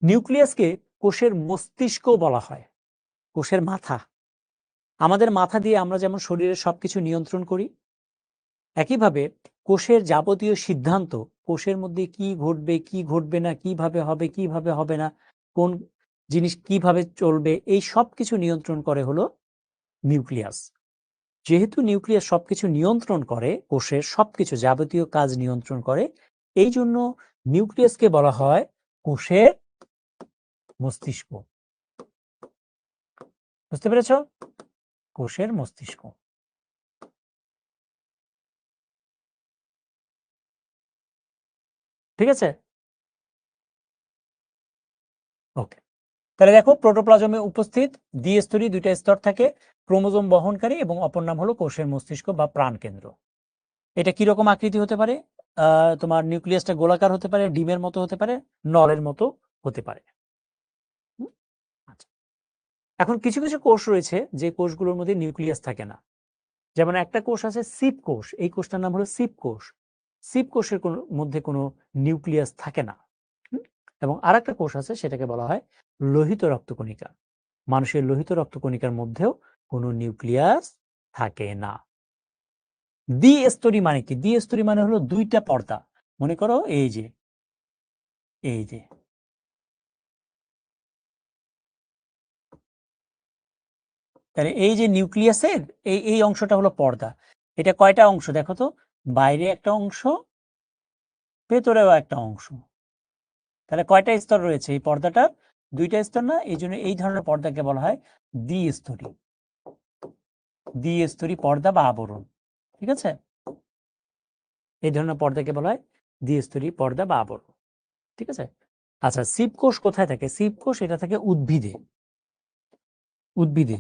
নিউক্লিয়াসকে কোষের মস্তিষ্ক বলা হয়, কোষের মাথা। আমাদের মাথা দিয়ে আমরা যেমন শরীরের সবকিছু নিয়ন্ত্রণ করি, একইভাবে কোষের যাবতীয় সিদ্ধান্ত, কোষের মধ্যে কি ঘটবে কি ঘটবে না, কিভাবে হবে কিভাবে হবে না, কোন জিনিস কিভাবে চলবে, এই সব কিছু নিয়ন্ত্রণ করে হলো নিউক্লিয়াস। যেহেতু নিউক্লিয়াস সবকিছু নিয়ন্ত্রণ করে, কোষের সবকিছু যাবতীয় কাজ নিয়ন্ত্রণ করে, এই জন্য নিউক্লিয়াসকে বলা হয় কোষের মস্তিষ্ক। বুঝতে পেরেছ? কোষের মস্তিষ্ক। ঠিক আছে, ওকে। তাহলে দেখো, প্রোটোপ্লাজমে উপস্থিত দ্বিস্তরী দুইটা স্তর থাকে, ক্রোমোজোম বহনকারী এবং অপর নাম হলো কোষের মস্তিষ্ক বা প্রাণকেন্দ্র। এটা কিরকম আকৃতি হতে পারে? তোমার নিউক্লিয়াসটা গোলাকার হতে পারে, ডিমের মতো হতে পারে, নলের মতো হতে পারে। আচ্ছা, এখন কিছু কিছু কোষ রয়েছে যে কোষগুলোর মধ্যে নিউক্লিয়াস থাকে না। যেমন একটা কোষ আছে সিপ কোষ, এই কোষটার নাম হলো সিপ কোষ। সিপ কোষের মধ্যে কোনো নিউক্লিয়াস থাকে না। এবং আরেকটা কোষ আছে, সেটাকে বলা হয় লোহিত রক্তকণিকা। মানুষের লোহিত রক্তকণিকার মধ্যেও কোনো নিউক্লিয়াস থাকে না। দ্বিস্তরী মানে কি? দ্বিস্তরী মানে হলো দুইটা পর্দা। মনে করো এই যে তাহলে এই যে নিউক্লিয়াসের এই অংশটা হলো পর্দা। এটা কয়টা অংশ দেখো তো? বাইরে একটা অংশ, ভেতরেও একটা অংশ। তাহলে কয়টা স্তর রয়েছে এই পর্দাটার? দুইটা স্তর না? এই জন্য এই ধরনের পর্দাকে বলা হয় দ্বিস্তরী। দ্বিস্তরী পর্দা বা আবরণ। ঠিক আছে, এই ধরনের পর্দাকে বলা হয় দ্বিস্তরী পর্দা বা আবরণ। ঠিক আছে। আচ্ছা, শিবকোষ কোথায় থাকে? শিবকোষ এটা থাকে উদ্ভিদে। উদ্ভিদে,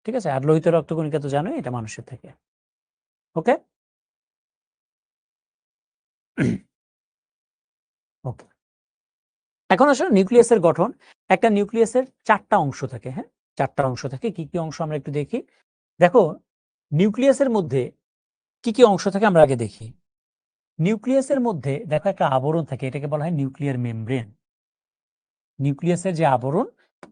ঠিক আছে। আর লোহিত রক্তকণিকা তো জানোই, এটা মানুষের থাকে। ওকে ওকে, এখন আসলে নিউক্লিয়াসের গঠন। একটা নিউক্লিয়াসের চারটা অংশ থাকে। হ্যাঁ, চারটা অংশ থাকে। কি কি অংশ আমরা একটু দেখি। দেখো, নিউক্লিয়াসের মধ্যে কি কি অংশ থাকে আমরা আগে দেখি। নিউক্লিয়াসের মধ্যে দেখো একটা আবরণ থাকে, এটাকে বলা হয় নিউক্লিয়ার মেমব্রেন। নিউক্লিয়াসের যে আবরণ,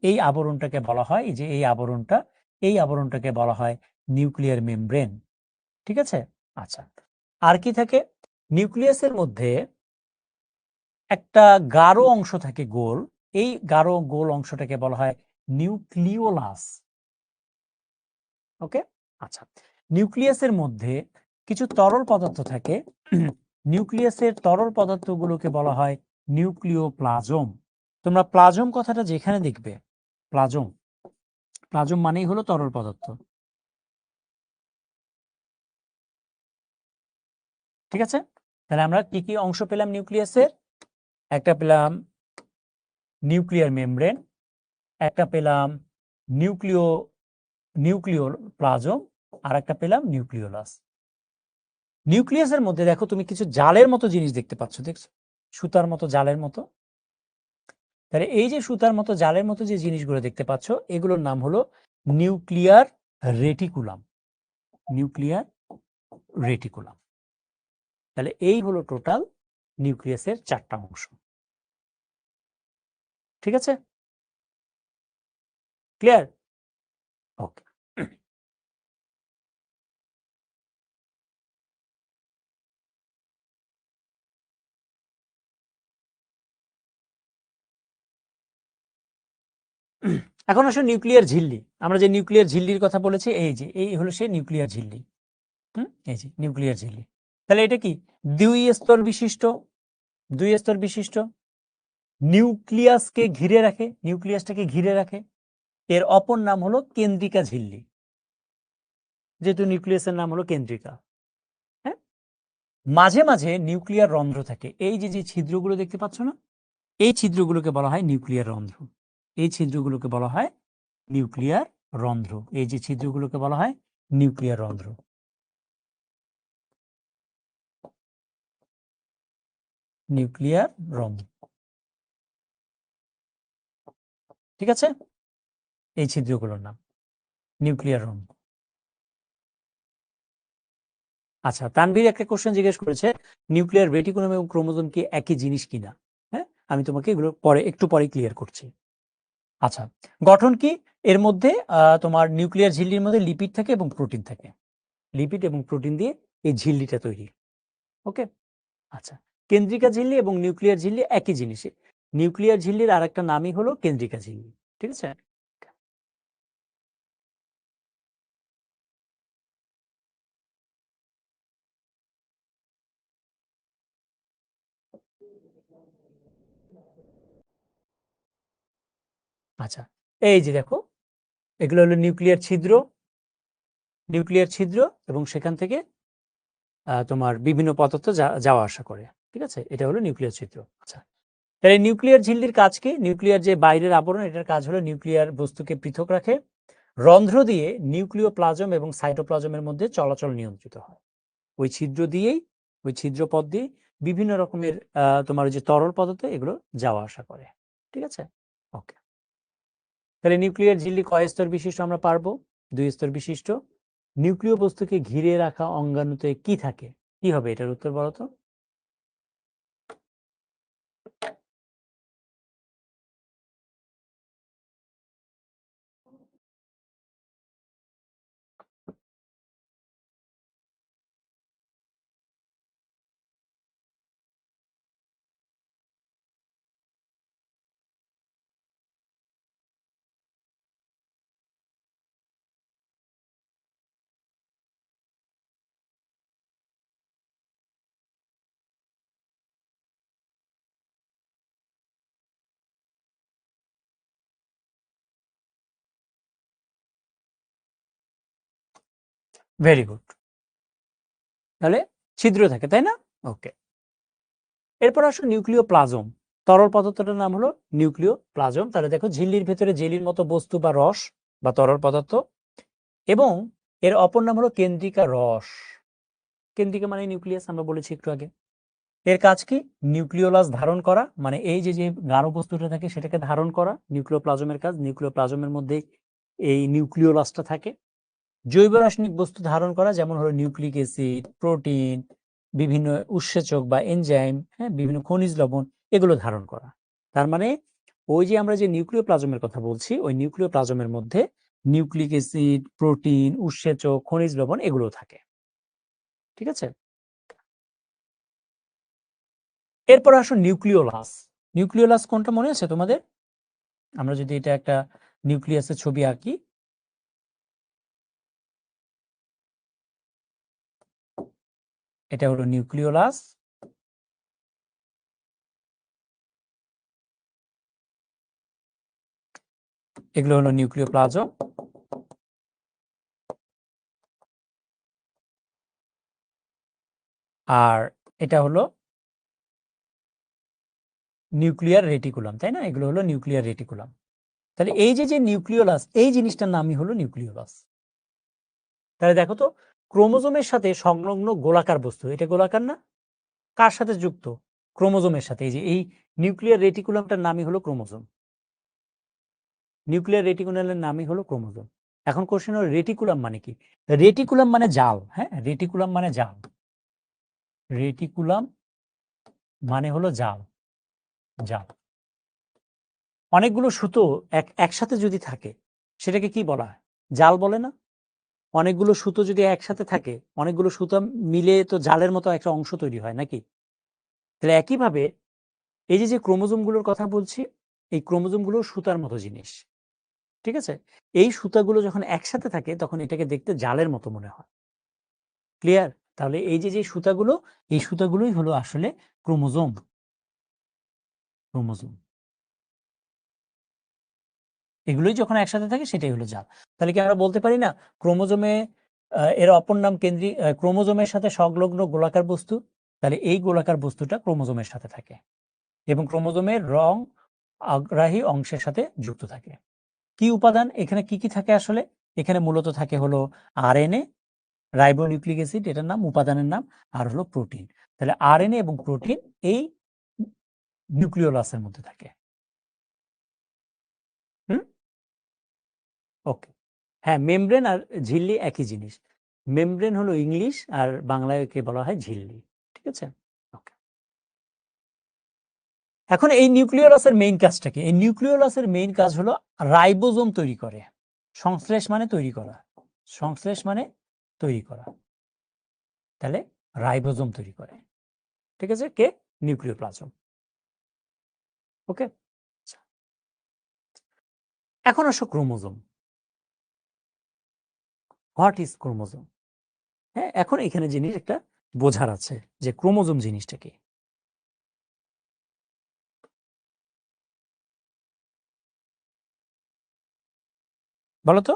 এই আবরণটাকে বলা হয়, এই যে এই আবরণটাকে বলা হয় নিউক্লিয়ার মেমব্রেন। ঠিক আছে। আচ্ছা, আর কি থাকে? নিউক্লিয়াসের মধ্যে একটা গাঢ় অংশ থাকে গোল, এই গাঢ় গোল অংশটাকে বলা হয় নিউক্লিওলাস। ওকে। আচ্ছা, নিউক্লিয়াসের মধ্যে কিছু তরল পদার্থ থাকে। নিউক্লিয়াসের তরল পদার্থগুলোকে বলা হয় নিউক্লিওপ্লাজম। তোমরা প্লাজম কথাটা যেখানে দেখবে, প্লাজম, প্লাজম মানেই হলো তরল পদার্থ। ঠিক আছে, তাহলে আমরা কি কি অংশ পেলাম নিউক্লিয়াসের? একটা পেলাম নিউক্লিয়ার মেমব্রেন, একটা পেলাম নিউক্লিও নিউক্লিও প্লাজম, আর একটা পেলাম নিউক্লিওলাস। নিউক্লিয়াসের মধ্যে দেখো তুমি কিছু জালের মতো জিনিস দেখতে পাচ্ছ, দেখছো? সুতার মতো, জালের মতো। তাহলে এই যে সুতার মতো, জালের মতো যে জিনিসগুলো দেখতে পাচ্ছ, এগুলোর নাম হলো নিউক্লিয়ার রেটিকুলাম। Nuclear reticulum. তাহলে এই হলো টোটাল নিউক্লিয়াসের চারটা অংশ। ঠিক আছে, ক্লিয়ার? ওকে। এখন আসলে নিউক্লিয়ার ঝিল্লি, আমরা যে নিউক্লিয়ার ঝিল্লির কথা বলেছি, এই যে এই হলো সেই নিউক্লিয়ার ঝিল্লি। এই যে নিউক্লিয়ার ঝিল্লি। তাহলে এটা কি? দুই স্তর বিশিষ্ট। দুই স্তর বিশিষ্ট নিউক্লিয়াসকে ঘিরে রাখে, নিউক্লিয়াসটাকে ঘিরে রাখে। এর অপর নাম হলো কেন্দ্রিকা ঝিল্লি, যেহেতু নিউক্লিয়াসের নাম হলো কেন্দ্রিকা। হ্যাঁ, মাঝে মাঝে নিউক্লিয়ার রন্ধ্র থাকে। এই যে যে ছিদ্রগুলো দেখতে পাচ্ছ না, এই ছিদ্রগুলোকে বলা হয় নিউক্লিয়ার রন্ধ্র। এই ছিদ্রগুলোকে বলা হয় নিউক্লিয়ার রন্ধ্র। এই যে ছিদ্রগুলোকে বলা হয় নিউক্লিয়ার রন্ধ্র। নিউক্লিয়ার রন্ধ্র। ঠিক আছে, এই ছিদ্রগুলোর নাম নিউক্লিয়ার রন্ধ্র। আচ্ছা, তানভীর একটা কোশ্চেন জিজ্ঞেস করেছে, নিউক্লিয়ার রেটিকুলাম এবং ক্রোমোজোম কি একই জিনিস কিনা? হ্যাঁ, আমি তোমাকে এগুলো একটু পরে ক্লিয়ার করছি। আচ্ছা, গঠন কি? এর মধ্যে তোমার নিউক্লিয়ার ঝিল্লির মধ্যে লিপিড থাকে এবং প্রোটিন থাকে। লিপিড এবং প্রোটিন দিয়ে এই ঝিল্লিটা তৈরি। ওকে। আচ্ছা, কেন্দ্রিকা ঝিল্লি এবং নিউক্লিয়ার ঝিল্লি একই জিনিস। নিউক্লিয়ার ঝিল্লির আর একটা নামই হলো কেন্দ্রিকা ঝিল্লি। ঠিক আছে। আচ্ছা, এই যে দেখো, এগুলো হলো নিউক্লিয়ার ছিদ্র। নিউক্লিয়ার ছিদ্র, এবং সেখান থেকে তোমার বিভিন্ন পদার্থ যাওয়া আসা করে। ঠিক আছে, এটা হলো নিউক্লিয়ার ছিদ্র। আচ্ছা, তাহলে নিউক্লিয়ার ঝিল্লির কাজ কি? নিউক্লিয়ার যে বাইরের আবরণ, এটার কাজ হলো নিউক্লিয়ার বস্তুকে পৃথক রাখে। রন্ধ্র দিয়ে নিউক্লিওপ্লাজম এবং সাইটোপ্লাজমের মধ্যে চলাচল নিয়ন্ত্রিত হয়। ওই ছিদ্র দিয়েই, ওই ছিদ্রপথ দিয়ে বিভিন্ন রকমের তোমার যে তরল পদার্থ, এগুলো যাওয়া আসা করে। ঠিক আছে, ওকে। তাহলে নিউক্লিয়ার ঝিল্লি কয় স্তর বিশিষ্ট আমরা পারবো? দুই স্তর বিশিষ্ট। নিউক্লিয় বস্তুকে ঘিরে রাখা অঙ্গাণুতে কি থাকে? কি হবে এটার উত্তর বলো তো? Very good. তাহলে ছিদ্র থাকে, তাই না? ওকে। এরপর আসো নিউক্লিওপ্লাজম। তরল পদার্থটার নাম হলো নিউক্লিওপ্লাজম। তাহলে দেখো ঝিল্লির ভেতরে জেলির মতো বস্তু বা রস বা তরল পদার্থ, এবং এর অপর নাম হলো কেন্দ্রিকা রস। কেন্দ্রিকা মানে নিউক্লিয়াস, আমরা বলেছি একটু আগে। এর কাজ কি? নিউক্লিওলাস ধারণ করা, মানে এই যে যে গাঢ় বস্তুটা থাকে সেটাকে ধারণ করা নিউক্লিওপ্লাজমের কাজ। নিউক্লিওপ্লাজমের মধ্যে এই নিউক্লিওলাসটা থাকে। জৈব রাসায়নিক বস্তু ধারণ করা, যেমন হলো নিউক্লিক অ্যাসিড, প্রোটিন, বিভিন্ন উৎসেচক বা এনজাইম, হ্যাঁ, বিভিন্ন খনিজ লবণ, এগুলো ধারণ করা। তার মানে ওই যে আমরা যে নিউক্লিওপ্লাজমের কথা বলছি, ওই নিউক্লিওপ্লাজমের মধ্যে নিউক্লিক অ্যাসিড, প্রোটিন, উৎসেচক, খনিজ লবণ এগুলো থাকে। ঠিক আছে? এরপর আসো নিউক্লিওলাস। নিউক্লিওলাস কোনটা মনে আছে তোমাদের? আমরা যদি এটা একটা নিউক্লিয়াসের ছবি আঁকি, এটা হলো নিউক্লিওলাস। এগুলো হলো নিউক্লিওপ্লাজম। আর এটা হলো নিউক্লিয়ার রেটিকুলাম, তাই না? এগুলো হলো নিউক্লিয়ার রেটিকুলাম। তাহলে এই যে যে নিউক্লিওলাস, এই জিনিসটার নামই হলো নিউক্লিওলাস। তাহলে দেখো তো, ক্রোমোজোমের সাথে সংলগ্ন গোলাকার বস্তু, এটা গোলাকার না? কার সাথে যুক্ত? ক্রোমোজোমের সাথে। এই যে এই নিউক্লিয়ার রেটিকুলামটার নামই হলো ক্রোমোজোম। নিউক্লিয়ার রেটিকুলামের নামই হলো ক্রোমোজোম। এখন কোশ্চেন হলো রেটিকুলাম মানে কি? রেটিকুলাম মানে জাল। হ্যাঁ, রেটিকুলাম মানে জাল। রেটিকুলাম মানে হলো জাল। জাল অনেকগুলো সুতো একসাথে যদি থাকে সেটাকে কি বলা হয়? জাল বলে না? অনেকগুলো সুতো যদি একসাথে থাকে, অনেকগুলো সুতো মিলে তো জালের মতো একটা অংশ তৈরি হয়, নাকি? তাহলে একইভাবে এই যে যে ক্রোমোজোমগুলোর কথা বলছি, এই ক্রোমোজোমগুলো সুতার মতো জিনিস। ঠিক আছে? এই সুতাগুলো যখন একসাথে থাকে তখন এটাকে দেখতে জালের মতো মনে হয়। ক্লিয়ার? তাহলে এই যে যে সুতাগুলো, এই সুতাগুলোই হলো আসলে ক্রোমোজোম। ক্রোমোজোম এগুলোই যখন একসাথে থাকে সেটাই হলো জাল। তাহলে কি আমরা বলতে পারি না ক্রোমোজোমে এর অপর নাম ক্রোমোজোমের সাথে সংলগ্ন গোলাকার বস্তু? তাহলে এই গোলাকার বস্তুটা ক্রোমোজোমের সাথে থাকে এবং ক্রোমোজোমের রং আগ্রাহী অংশের সাথে যুক্ত থাকে। কি উপাদান এখানে কি কি থাকে আসলে? এখানে মূলত থাকে হলো আরএনএ, রাইবোনিউক্লিক অ্যাসিড, এটার নাম, উপাদানের নাম, আর হলো প্রোটিন। তাহলে আরএনএ এবং প্রোটিন এই নিউক্লিওলাসের মধ্যে থাকে। হুম, ওকে। হ্যাঁ, মেমব্রেন আর ঝিল্লি একই জিনিস। মেমব্রেন হলো ইংলিশ, আর বাংলায় একে বলা হয় ঝিল্লি। ঠিক আছে? ওকে। এখন এই নিউক্লিওলাসের মেইন কাজটা কি? এই নিউক্লিওলাসের মেইন কাজ হলো রাইবোজোম তৈরি করে। সংশ্লেষ মানে তৈরি করা। সংশ্লেষ মানে তৈরি করা। তাহলে রাইবোজোম তৈরি করে। ঠিক আছে? কে? নিউক্লিওপ্লাজম। ওকে। এখন আসো ক্রোমোজোম। What is chromosome? হ্যাঁ, এখন এখানে জিনিস একটা বোঝার আছে যে ক্রোমোজোম জিনিসটা কি। বলো তো?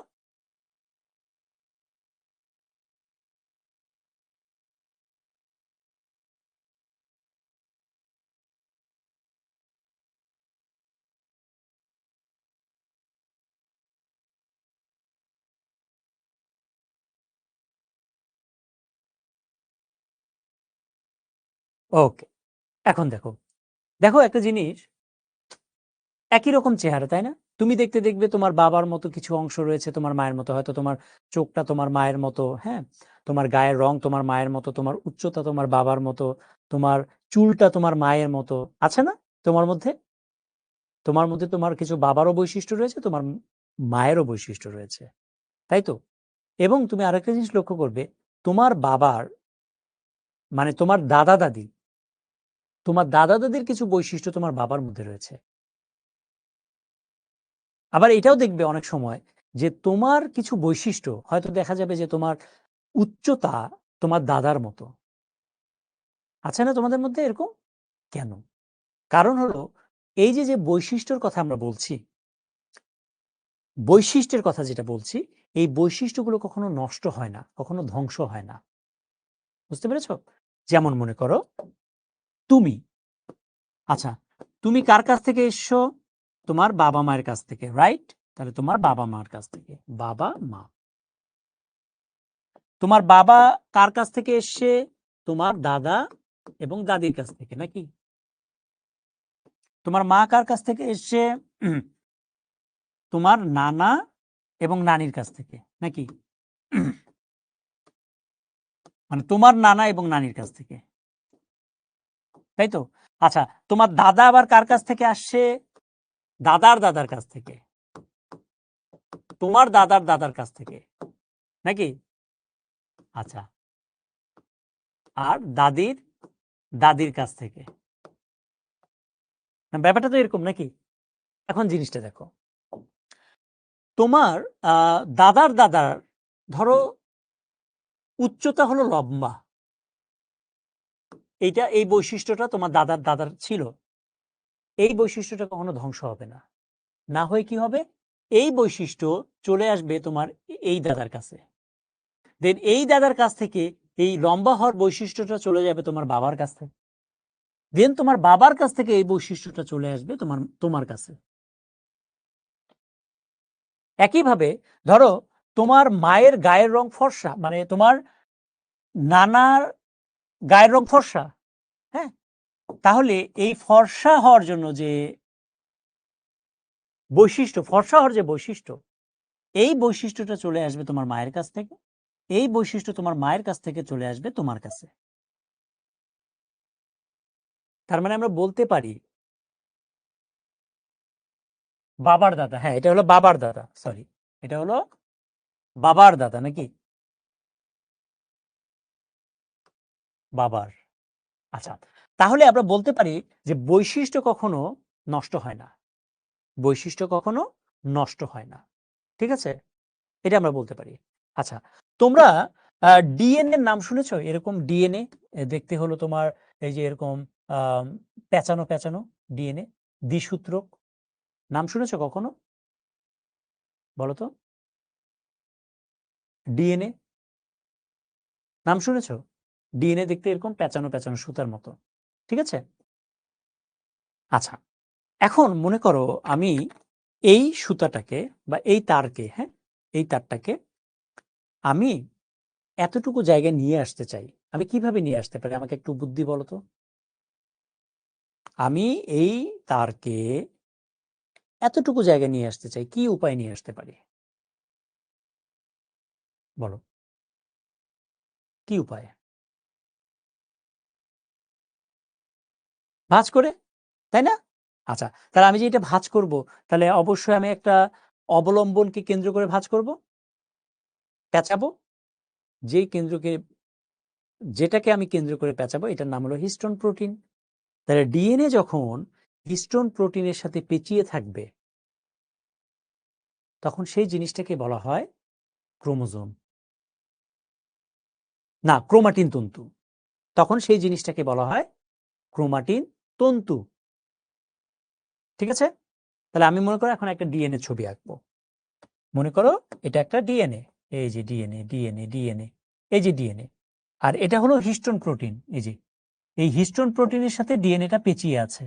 ওকে। এখন দেখো, দেখো একটা জিনিস, একই রকম চেহারা, তাই না? তুমি দেখতে দেখবে তোমার বাবার মতো কিছু অংশ রয়েছে তোমার মায়ের মতো, হয়তো তোমার চোখটা তোমার মায়ের মতো, হ্যাঁ, তোমার গায়ের রং তোমার মায়ের মতো, তোমার উচ্চতা তোমার বাবার মতো, তোমার চুলটা তোমার মায়ের মতো, আছে না তোমার মধ্যে? তোমার মধ্যে তোমার কিছু বাবারও বৈশিষ্ট্য রয়েছে, তোমার মায়েরও বৈশিষ্ট্য রয়েছে, তাই তো? এবং তুমি আরেকটা জিনিস লক্ষ্য করবে, তোমার বাবার মানে তোমার দাদা দাদির কিছু বৈশিষ্ট্য তোমার বাবার মধ্যে রয়েছে। আবার এটাও দেখবে অনেক সময় যে তোমার কিছু বৈশিষ্ট্য হয়তো দেখা যাবে যে তোমার উচ্চতা তোমার দাদার মতো, আছে না তোমাদের মধ্যে এরকম? কেন? কারণ হলো এই যে যে বৈশিষ্ট্যের কথা আমরা বলছি, বৈশিষ্ট্যের কথা যেটা বলছি, এই বৈশিষ্ট্যগুলো কখনো নষ্ট হয় না, কখনো ধ্বংস হয় না। বুঝতে পেরেছ? যেমন মনে করো তুমি, আচ্ছা তুমি কার কাছ থেকে এসছো? তোমার বাবা মায়ের কাছ থেকে, রাইট? তাহলে তোমার বাবা মার কাছ থেকে, বাবা মা। তোমার বাবা কার কাছ থেকে এসছে? তোমার দাদা এবং দাদির কাছ থেকে, নাকি? তোমার মা কার কাছ থেকে এসছে? তোমার নানা এবং নানির কাছ থেকে, নাকি? মানে তোমার নানা এবং নানির কাছ থেকে, তাই তো? আচ্ছা, তোমার দাদা আবার কার কাছ থেকে আসছে? দাদার দাদার কাছ থেকে, তোমার দাদার দাদার কাছ থেকে, নাকি? আচ্ছা, আর দাদির দাদির কাছ থেকে। ব্যাপারটা তো এরকম, নাকি? এখন জিনিসটা দেখো, তোমার দাদার দাদার, ধরো উচ্চতা হলো লম্বা, এই বৈশিষ্ট্যটা তোমার দাদার দাদার ছিল, এই বৈশিষ্ট্যটা কখনো ধ্বংস হবে না। না হয়ে কি হবে? এই বৈশিষ্ট্য চলে আসবে তোমার এই দাদার কাছে, দেন এই দাদার কাছ থেকে এই লম্বা হওয়ার বৈশিষ্ট্যটা চলে যাবে তোমার বাবার কাছ থেকে, দেন তোমার বাবার কাছ থেকে এই বৈশিষ্ট্যটা চলে আসবে তোমার তোমার কাছে। একইভাবে ধরো তোমার মায়ের গায়ের রং ফর্সা, মানে তোমার নানার গায়ের রং ফর্সা, হ্যাঁ, তাহলে এই ফর্সা হওয়ার জন্য যে বৈশিষ্ট্য, ফর্সা হওয়ার যে বৈশিষ্ট্য, এই বৈশিষ্ট্যটা চলে আসবে তোমার মায়ের কাছ থেকে, এই বৈশিষ্ট্য তোমার মায়ের কাছ থেকে চলে আসবে তোমার কাছে। তার মানে আমরা বলতে পারি বাবার দাদা, হ্যাঁ এটা হলো বাবার দাদা, সরি এটা হলো বাবার দাদা, নাকি? বাবার। আচ্ছা, তাহলে আমরা বলতে পারি যে বৈশিষ্ট্য কখনো নষ্ট হয় না, বৈশিষ্ট্য কখনো নষ্ট হয় না, ঠিক আছে? এটা আমরা বলতে পারি। আচ্ছা, তোমরা ডিএনএ নাম শুনেছো? এরকম ডিএনএ দেখতে হলো তোমার এই যে এরকম পেঁচানো পেঁচানো ডিএনএ, দ্বিসূত্রক, নাম শুনেছো কখনো? বলো তো, ডিএনএ নাম শুনেছো? ডিএনএ দেখতে এরকম পেঁচানো পেঁচানো সুতার মতো, ঠিক আছে? আচ্ছা, এখন মনে করো আমি এই সুতাটাকে বা এই তারকে, হ্যাঁ এই তারটাকে আমি এতটুকু জায়গায় নিয়ে আসতে চাই, আমি কিভাবে নিয়ে আসতে পারি? আমাকে একটু বুদ্ধি বলো তো। আমি এই তারকে এতটুকু জায়গায় নিয়ে আসতে চাই, কি উপায় নিয়ে আসতে পারি? বলো, কি উপায়? ভাঁজ করে, তাই না? আচ্ছা, তাহলে আমি যে এটা ভাঁজ করব, তাহলে অবশ্যই আমি একটা অবলম্বনকে কেন্দ্র করে ভাঁজ করব, পেঁচাবো, যেই কেন্দ্রকে, যেটাকে আমি কেন্দ্র করে পেঁচাবো এটার নাম হলো হিস্টোন প্রোটিন। তাহলে ডিএনএ যখন হিস্টোন প্রোটিনের সাথে পেঁচিয়ে থাকবে তখন সেই জিনিসটাকে বলা হয় ক্রোমোজোম, না ক্রোমাটিন তন্তু, তখন সেই জিনিসটাকে বলা হয় ক্রোমাটিন তন্তু, ঠিক আছে? তাহলে আমি মনে করো এখন একটা ডিএনএ ছবি আঁকবো, মনে করো এটা একটা ডিএনএ, এই যে ডিএনএ ডিএনএ ডিএনএ, এই যে ডিএনএ, আর এটা হলো হিস্টোন প্রোটিন, এই যে এই হিস্টোন প্রোটিনের সাথে ডিএনএটা পেঁচিয়ে আছে,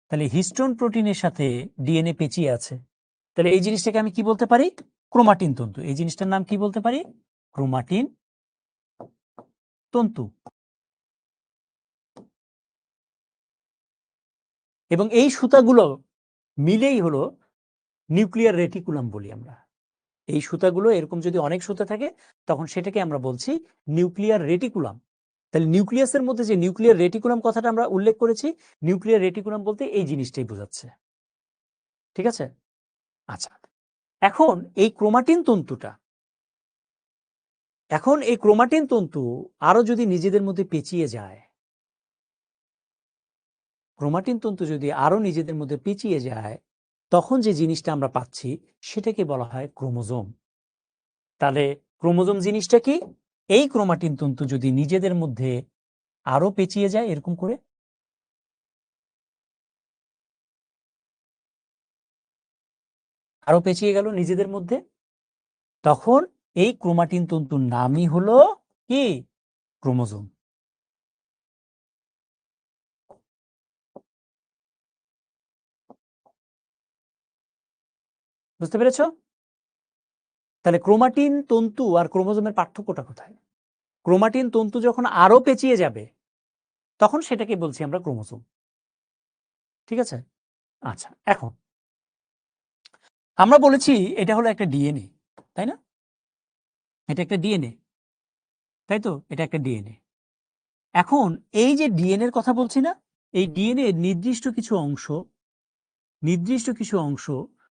তাহলে হিস্টোন প্রোটিনের সাথে ডিএনএ পেঁচিয়ে আছে, তাহলে এই জিনিসটাকে আমি কি বলতে পারি? ক্রোমাটিন তন্তু। এই জিনিসটার নাম কি বলতে পারি? ক্রোমাটিন তন্তু। এবং এই সুতাগুলো মিলেই হলো নিউক্লিয়ার রেটিকুলাম বলি আমরা। এই সুতাগুলো এরকম যদি অনেক সুতা থাকে তখন সেটাকে আমরা বলছি নিউক্লিয়ার রেটিকুলাম। তাহলে নিউক্লিয়াসের মধ্যে যে নিউক্লিয়ার রেটিকুলাম কথাটা আমরা উল্লেখ করেছি, নিউক্লিয়ার রেটিকুলাম বলতে এই জিনিসটাই বোঝাচ্ছে, ঠিক আছে? আচ্ছা, এখন এই ক্রোমাটিন তন্তুটা, এখন এই ক্রোমাটিন তন্তু আরো যদি নিজেদের মধ্যে পেঁচিয়ে যায়, ক্রোমাটিন তন্তু যদি আরো নিজেদের মধ্যে পেঁচিয়ে যায় তখন যে জিনিসটা আমরা পাচ্ছি সেটাকে বলা হয় ক্রোমোজোম। তাহলে ক্রোমোজোম জিনিসটা কি? এই ক্রোমাটিন তন্তু যদি নিজেদের মধ্যে আরো পেঁচিয়ে যায় এরকম করে, আরো পেঁচিয়ে গেল নিজেদের মধ্যে, তখন এই ক্রোমাটিন তন্তুর নামই হলো কি? ক্রোমোজোম। বুঝতে পেরেছো? তাহলে ক্রোমাটিন তন্তু আর ক্রোমোজোমের পার্থক্যটা কোথায়? ক্রোমাটিন তন্তু যখন আরো পেঁচিয়ে যাবে তখন সেটাকে বলছি আমরা ক্রোমোজোম। ঠিক আছে? আচ্ছা, এখন আমরা বলেছি এটা হলো একটা ডিএনএ, তাই না? এটা একটা ডিএনএ, তাই তো? এটা একটা ডিএনএ। এখন এই যে ডিএনএ এর কথা বলছি না, এই ডিএনএ এর নির্দিষ্ট কিছু অংশ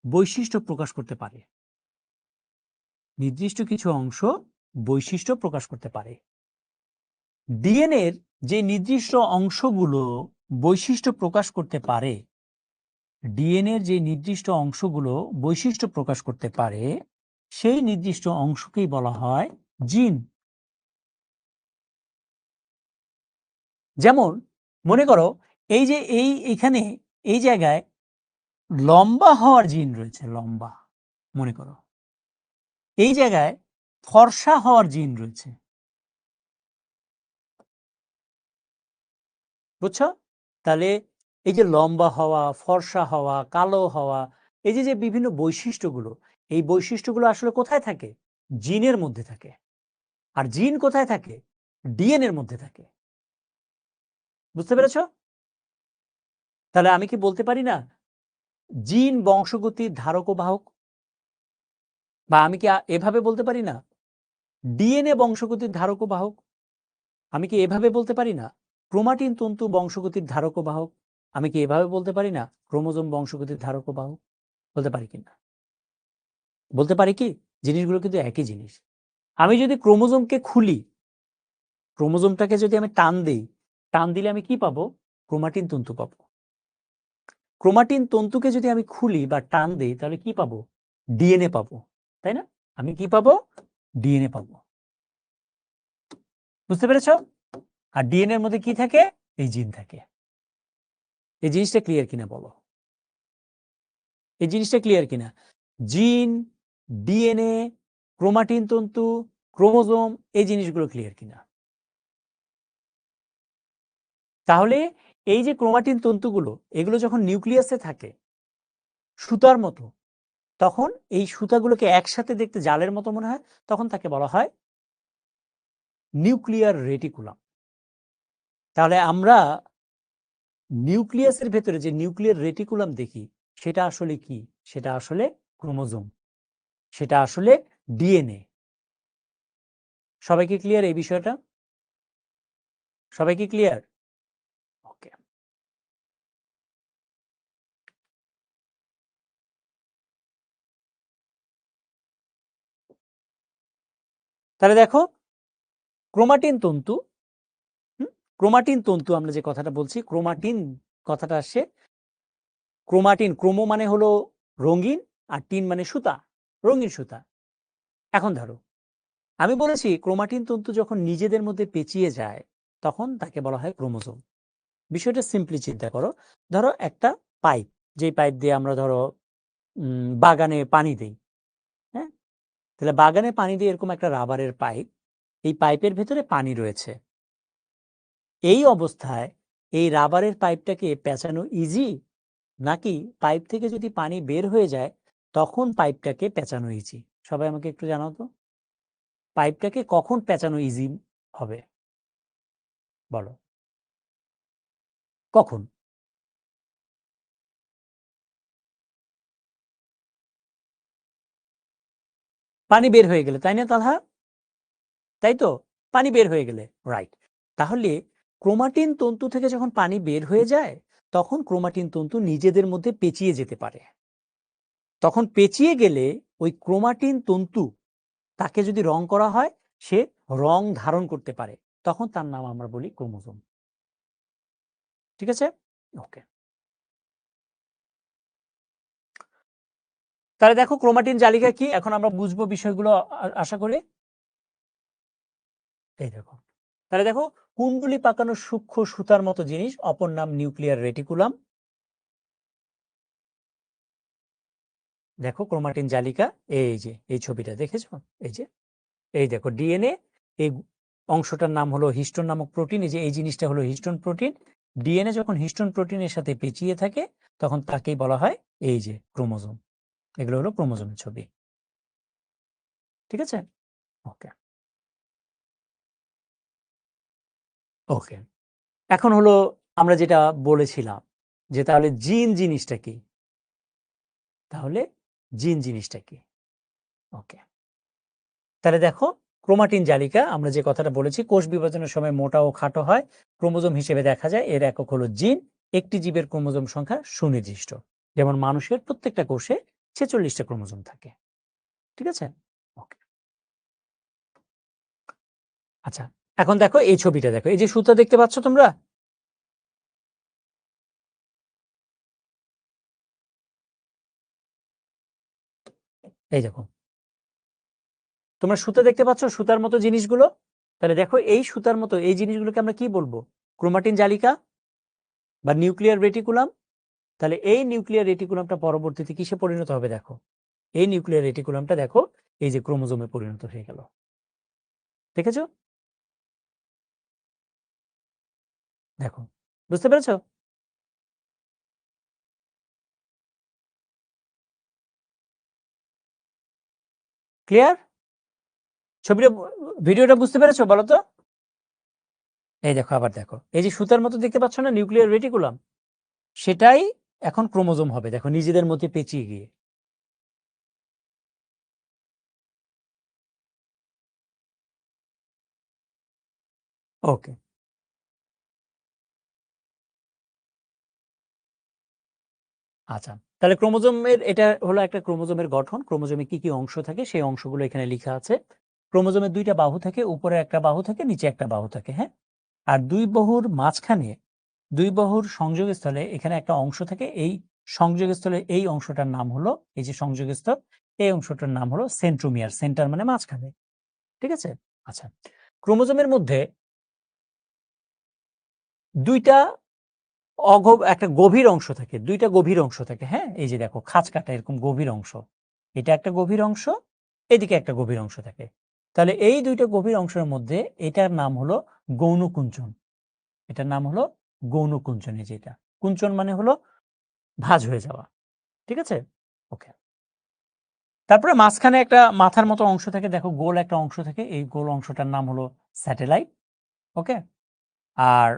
বৈশিষ্ট্য প্রকাশ করতে পারে। নির্দিষ্ট কিছু অংশ বৈশিষ্ট্য প্রকাশ করতে পারে। ডিএনএ এর যে নির্দিষ্ট অংশগুলো বৈশিষ্ট্য প্রকাশ করতে পারে, ডিএনএ এর যে নির্দিষ্ট অংশগুলো বৈশিষ্ট্য প্রকাশ করতে পারে, সেই নির্দিষ্ট অংশকেই বলা হয় জিন। যেমন মনে করো এই যে এইখানে এই জায়গায় লম্বা হওয়ার জিন রয়েছে, লম্বা। মনে করো এই জায়গায় ফর্সা হওয়ার জিন রয়েছে, বুঝছো? তাহলে এই যে লম্বা হওয়া, ফর্সা হওয়া, কালো হওয়া, এই যে যে বিভিন্ন বৈশিষ্ট্যগুলো, এই বৈশিষ্ট্যগুলো আসলে কোথায় থাকে? জিনের মধ্যে থাকে। আর জিন কোথায় থাকে? ডিএনএ এর মধ্যে থাকে। বুঝতে পেরেছো? তাহলে আমি কি বলতে পারি না জিন বংশগতির ধারক ও বাহক? বা আমি কি এভাবে বলতে পারি না ডিএনএ বংশগতির ধারক ও বাহক? আমি কি এভাবে বলতে পারি না ক্রোমাটিন তন্তু বংশগতির ধারক ও বাহক? আমি কি এভাবে বলতে পারি না ক্রোমোজোম বংশগতির ধারক ও বাহক? বলতে পারি কিনা? বলতে পারি কি? জিনিসগুলো কিন্তু একই জিনিস। আমি যদি ক্রোমোজোমকে খুলি, ক্রোমোজোমটাকে যদি আমি টান দেই, টান দিলে আমি কি পাবো? ক্রোমাটিন তন্তু পাবো। ক্রোমাটিন তন্তুকে যদি আমি খুলি বা টান দেই তাহলে কি পাবো? ডিএনএ পাবো, তাই না? আমি কি পাবো? ডিএনএ পাবো। বুঝতে পেরেছো? আর ডিএনএ এর মধ্যে কি থাকে? এই জিন থাকে। এই জিনিসটা ক্লিয়ার কিনা বলো? এই জিনিসটা ক্লিয়ার কিনা? জিন, ডিএনএ, ক্রোমাটিন তন্তু, ক্রোমোজোম, এই জিনিসগুলো ক্লিয়ার কিনা? তাহলে এই যে ক্রোমাটিন তন্তুগুলো, এগুলো যখন নিউক্লিয়াসে থাকে সুতার মতো, তখন এই সুতাগুলোকে একসাথে দেখতে জালের মতো মনে হয়, তখন তাকে বলা হয় নিউক্লিয়ার রেটিকুলাম। তাহলে আমরা নিউক্লিয়াসের ভেতরে যে নিউক্লিয়ার রেটিকুলাম দেখি সেটা আসলে কি? সেটা আসলে ক্রোমোজোম, সেটা আসলে ডিএনএ। সবাই কি ক্লিয়ার এই বিষয়টা? সবাই কি ক্লিয়ার? ওকে। তাহলে দেখো ক্রোমাটিন তন্তু, ক্রোমাটিন তন্তু আমরা যে কথাটা বলছি, ক্রোমাটিন কথাটা আসছে ক্রোমাটিন, ক্রোমো মানে হলো রঙিন আর টিন মানে সুতা, রঙিন সুতা। এখন ধরো আমি বলেছি ক্রোমাটিন তন্তু যখন নিজেদের মধ্যে পেঁচিয়ে যায় তখন তাকে বলা হয় ক্রোমোজোম। বিষয়টা সিম্পলি চিন্তা করো, ধরো একটা পাইপ, যেই পাইপ দিয়ে আমরা ধরো বাগানে পানি দিই, হ্যাঁ? তাহলে বাগানে পানি দিয়ে এরকম একটা রাবারের পাইপ, এই পাইপের ভেতরে পানি রয়েছে। এই অবস্থায় এই রাবারের পাইপটাকে পেঁচানো ইজি, নাকি পাইপ থেকে যদি পানি বের হয়ে যায় তখন পাইপটাকে পেঁচানো ইজি? সবাই আমাকে একটু জানাও তো, পাইপটাকে কখন পেঁচানো ইজি হবে? বলো কখন? পানি বের হয়ে গেলে, তাই না তালহা? তাই তো, পানি বের হয়ে গেলে, রাইট। তাহলে ক্রোমাটিন তন্তু থেকে যখন পানি বের হয়ে যায় তখন ক্রোমাটিন তন্তু নিজেদের মধ্যে পেঁচিয়ে যেতে পারে। তখন পেঁচিয়ে গেলে ওই ক্রোমাটিন তন্তু, তাকে যদি রং করা হয় সে রং ধারণ করতে পারে, তখন তার নাম আমরা বলি ক্রোমোজোম। ঠিক আছে? ওকে। তাহলে দেখো ক্রোমাটিন জালিকা কি, এখন আমরা বুঝবো বিষয়গুলো আশা করি। এই দেখো, তাহলে দেখো কুণ্ডলি পাকানো সূক্ষ্ম সুতার মতো জিনিস, অপর নাম নিউক্লিয়ার রেটিকুলাম। দেখো ক্রোমাটিন জালিকা, এই যে এই ছবিটা দেখেছো, এই যে এই দেখো ডিএনএ, এই অংশটার নাম হলো হিস্টোন নামক প্রোটিন। এই যে এই জিনিসটা হলো হিস্টোন প্রোটিন। ডিএনএ যখন হিস্টোন প্রোটিনের সাথে পেঁচিয়ে থাকে তখন তাকেই বলা হয় এই যে ক্রোমোজোম। এগুলো হলো ক্রোমোজোমের ছবি। ঠিক আছে, ওকে ওকে। এখন হলো আমরা যেটা বলেছিলাম যে তাহলে জিন জিনিসটা কি, তাহলে জিন জিনিসটা কি? ওকে, তাহলে দেখো ক্রোমাটিন জালিকা আমরা যে কথাটা বলেছি, কোষ বিভাজনের সময় মোটা ও খাটো হয়, ক্রোমোজোম হিসেবে দেখা যায়। এর একক হলো জিন। একটি জীবের ক্রোমোজোম সংখ্যা সুনির্দিষ্ট। যেমন মানুষের প্রত্যেকটা কোষে 46টা ক্রোমোজোম থাকে। ঠিক আছে, ওকে। আচ্ছা, এখন দেখো এই ছবিটা দেখো, এই যে সুতা দেখতে পাচ্ছ তোমরা, এই দেখো তোমরা সুতা দেখতে পাচ্ছ, সুতার মতো জিনিসগুলো। তাহলে দেখো এই সুতার মতো এই জিনিসগুলোকে আমরা কি বলবো? ক্রোমাটিন জালিকা বা নিউক্লিয়ার রেটিকুলাম। তাহলে এই নিউক্লিয়ার রেটিকুলামটা পরবর্তীতে কিসে পরিণত হবে? দেখো এই নিউক্লিয়ার রেটিকুলামটা দেখো এই যে ক্রোমোজোমে পরিণত হয়ে গেল। দেখেছো? দেখো, বুঝতে পেরেছো? ক্লিয়ার? ছবিটা, ভিডিওটা বুঝতে পেরেছো বলো তো? এই দেখো, আবার দেখো এই যে সুতার মতো দেখতে পাচ্ছ না নিউক্লিয়ার রেটিকুলাম, সেটাই এখন ক্রোমোজোম হবে দেখো নিজেদের মধ্যে পেঁচিয়ে গিয়ে। ওকে, আচ্ছা। তাহলে ক্রোমোজোমের এটা হলো একটা ক্রোমোজোমের গঠন। ক্রোমোজোমে কি কি অংশ থাকে সেই অংশগুলো এখানে লেখা আছে। ক্রোমোজোমের দুইটা বাহু থাকে, উপরে একটা বাহু থাকে, নিচে একটা বাহু থাকে, হ্যাঁ। আর দুই বাহুর মাঝখানে, দুই বাহুর সংযোগস্থলে এখানে একটা অংশ থাকে। এই সংযোগস্থলে এই অংশটার নাম হলো, এই যে সংযোগস্থল, এই অংশটার নাম হলো সেন্ট্রোমিয়ার। সেন্টার মানে মাঝখানে। ঠিক আছে, আচ্ছা। ক্রোমোজোমের মধ্যে দুইটা একটা গভীর অংশ থাকে, দুইটা গভীর অংশ থাকে, হ্যাঁ। এই যে দেখো খাঁজ কাটা এরকম গভীর অংশ, এটা একটা গভীর অংশ, এদিকে একটা গভীর অংশ থাকে। তাহলে এই দুইটা গভীর অংশের মধ্যে এটার নাম হলো গৌণকুঞ্চন। এটার নাম হলো গৌণকুঞ্চন। এই যেটা কুঞ্চন মানে হলো ভাঁজ হয়ে যাওয়া। ঠিক আছে, ওকে। তারপরে মাঝখানে একটা মাথার মতো অংশ থাকে, দেখো গোল একটা অংশ থাকে, এই গোল অংশটার নাম হলো স্যাটেলাইট। ওকে, আর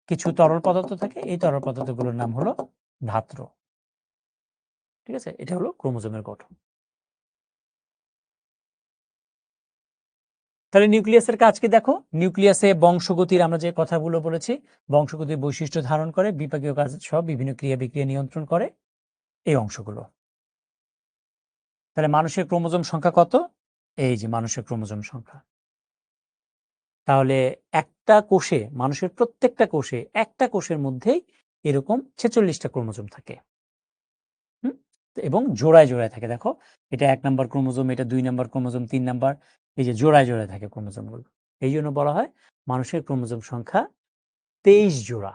কিছু তরল পদার্থ থাকে, এই তরল পদার্থগুলোর নাম হলো ধাত্র। ঠিক আছে, এটা হলো ক্রোমোজোমের গঠন। তাহলে নিউক্লিয়াসের কাজ কি দেখো, নিউক্লিয়াসে বংশগতির আমরা যে কথাগুলো বলেছি, বংশগতির বৈশিষ্ট্য ধারণ করে, বিপাকীয় কাজ সহ বিভিন্ন ক্রিয়া বিক্রিয়া নিয়ন্ত্রণ করে এই অংশগুলো। তাহলে মানুষের ক্রোমোজোম সংখ্যা কত? এই যে মানুষের ক্রোমোজোম সংখ্যা, তাহলে একটা কোষে, মানুষের প্রত্যেকটা কোষে, একটা কোষের মধ্যেই এরকম 46টা ক্রোমোজোম থাকে। হুম, এবং জোড়ায় জোড়ায় থাকে। দেখো এটা 1 নাম্বার ক্রোমোজোম, এটা 2 নাম্বার ক্রোমোজোম, 3 নাম্বার, এই যে জোড়ায় জোড়ায় থাকে ক্রোমোজোমগুলো। এই জন্য বলা হয় মানুষের ক্রোমোজোম সংখ্যা 23 জোড়া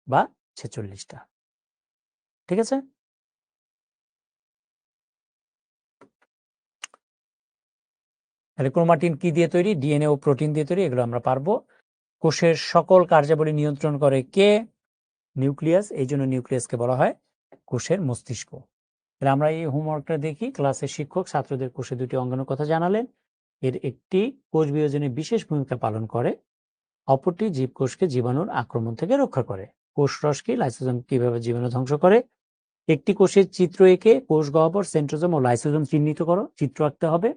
বা 46টা। ঠিক আছে, তাহলে ক্রোমাটিন কি দিয়ে তৈরি? ডিএনএ ও প্রোটিন দিয়ে তৈরি, এগুলো আমরা পারবো। কোষের সকল কার্যাবলী নিয়ন্ত্রণ করে কে? নিউক্লিয়াস। এই জন্য নিউক্লিয়াসকে বলা হয় কোষের মস্তিষ্ক। তাহলে আমরা এই হোমওয়ার্কটা দেখি। ক্লাসের শিক্ষক ছাত্রদের কোষে দুটি অঙ্গাণুর কথা জানালেন। এর একটি কোষ বিভাজনে বিশেষ ভূমিকা পালন করে, অপরটি জীবকোষকে জীবাণুর আক্রমণ থেকে রক্ষা করে। কোষ রস কি? লাইসোজোম কিভাবে জীবাণু ধ্বংস করে? একটি কোষের চিত্র এঁকে কোষ গহ্বর, সেন্ট্রোজোম ও লাইসোজোম চিহ্নিত করো। চিত্র আঁকতে হবে।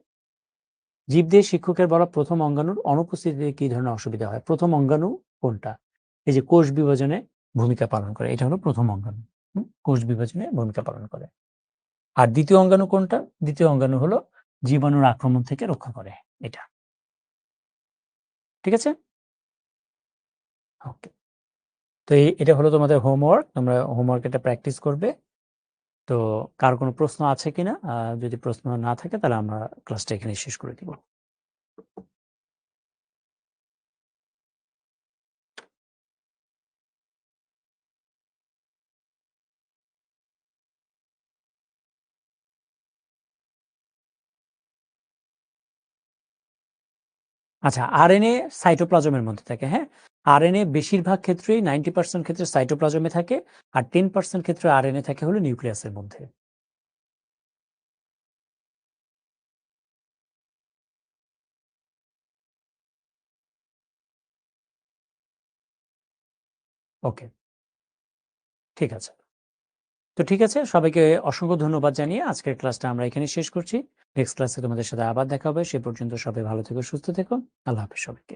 জীবদেহে শিক্ষকের বলা প্রথম অঙ্গাণুর অনুপস্থিতিতে কি ধরনের অসুবিধা হয়? প্রথম অঙ্গাণু কোনটা? এই যে কোষ বিভাজনে ভূমিকা পালন করে, এটা হলো প্রথম অঙ্গাণু। কোষ বিভাজনে ভূমিকা পালন করে। আর দ্বিতীয় অঙ্গাণু কোনটা? দ্বিতীয় অঙ্গাণু হলো জীবাণুর আক্রমণ থেকে রক্ষা করে, এটা। ঠিক আছে, ওকে। তো এটা হলো তোমাদের হোমওয়ার্ক। তোমরা হোমওয়ার্ক এটা প্র্যাকটিস করবে। তো কার কোনো প্রশ্ন আছে কিনা? যদি প্রশ্ন না থাকে তাহলে আমরা ক্লাসটা এখানে শেষ করে দিব। আচ্ছা, আরএনএ সাইটোপ্লাজমের মধ্যে থাকে, হ্যাঁ? আরএনএ বেশিরভাগ ক্ষেত্রেই 90% ক্ষেত্রে সাইটোপ্লাজমে থাকে, আর 10% ক্ষেত্রে আরএনএ থাকে হলো নিউক্লিয়াসের মধ্যে। ওকে, ঠিক আছে। তো ঠিক আছে, সবাইকে অসংখ্য ধন্যবাদ জানিয়ে আজকের ক্লাসটা আমরা এখানেই শেষ করছি। নেক্সট ক্লাসে তোমাদের সাথে আবার দেখা হবে। সে পর্যন্ত সবাই ভালো থেকো, সুস্থ থেকো। আল্লাহ হাফেজ সবাইকে।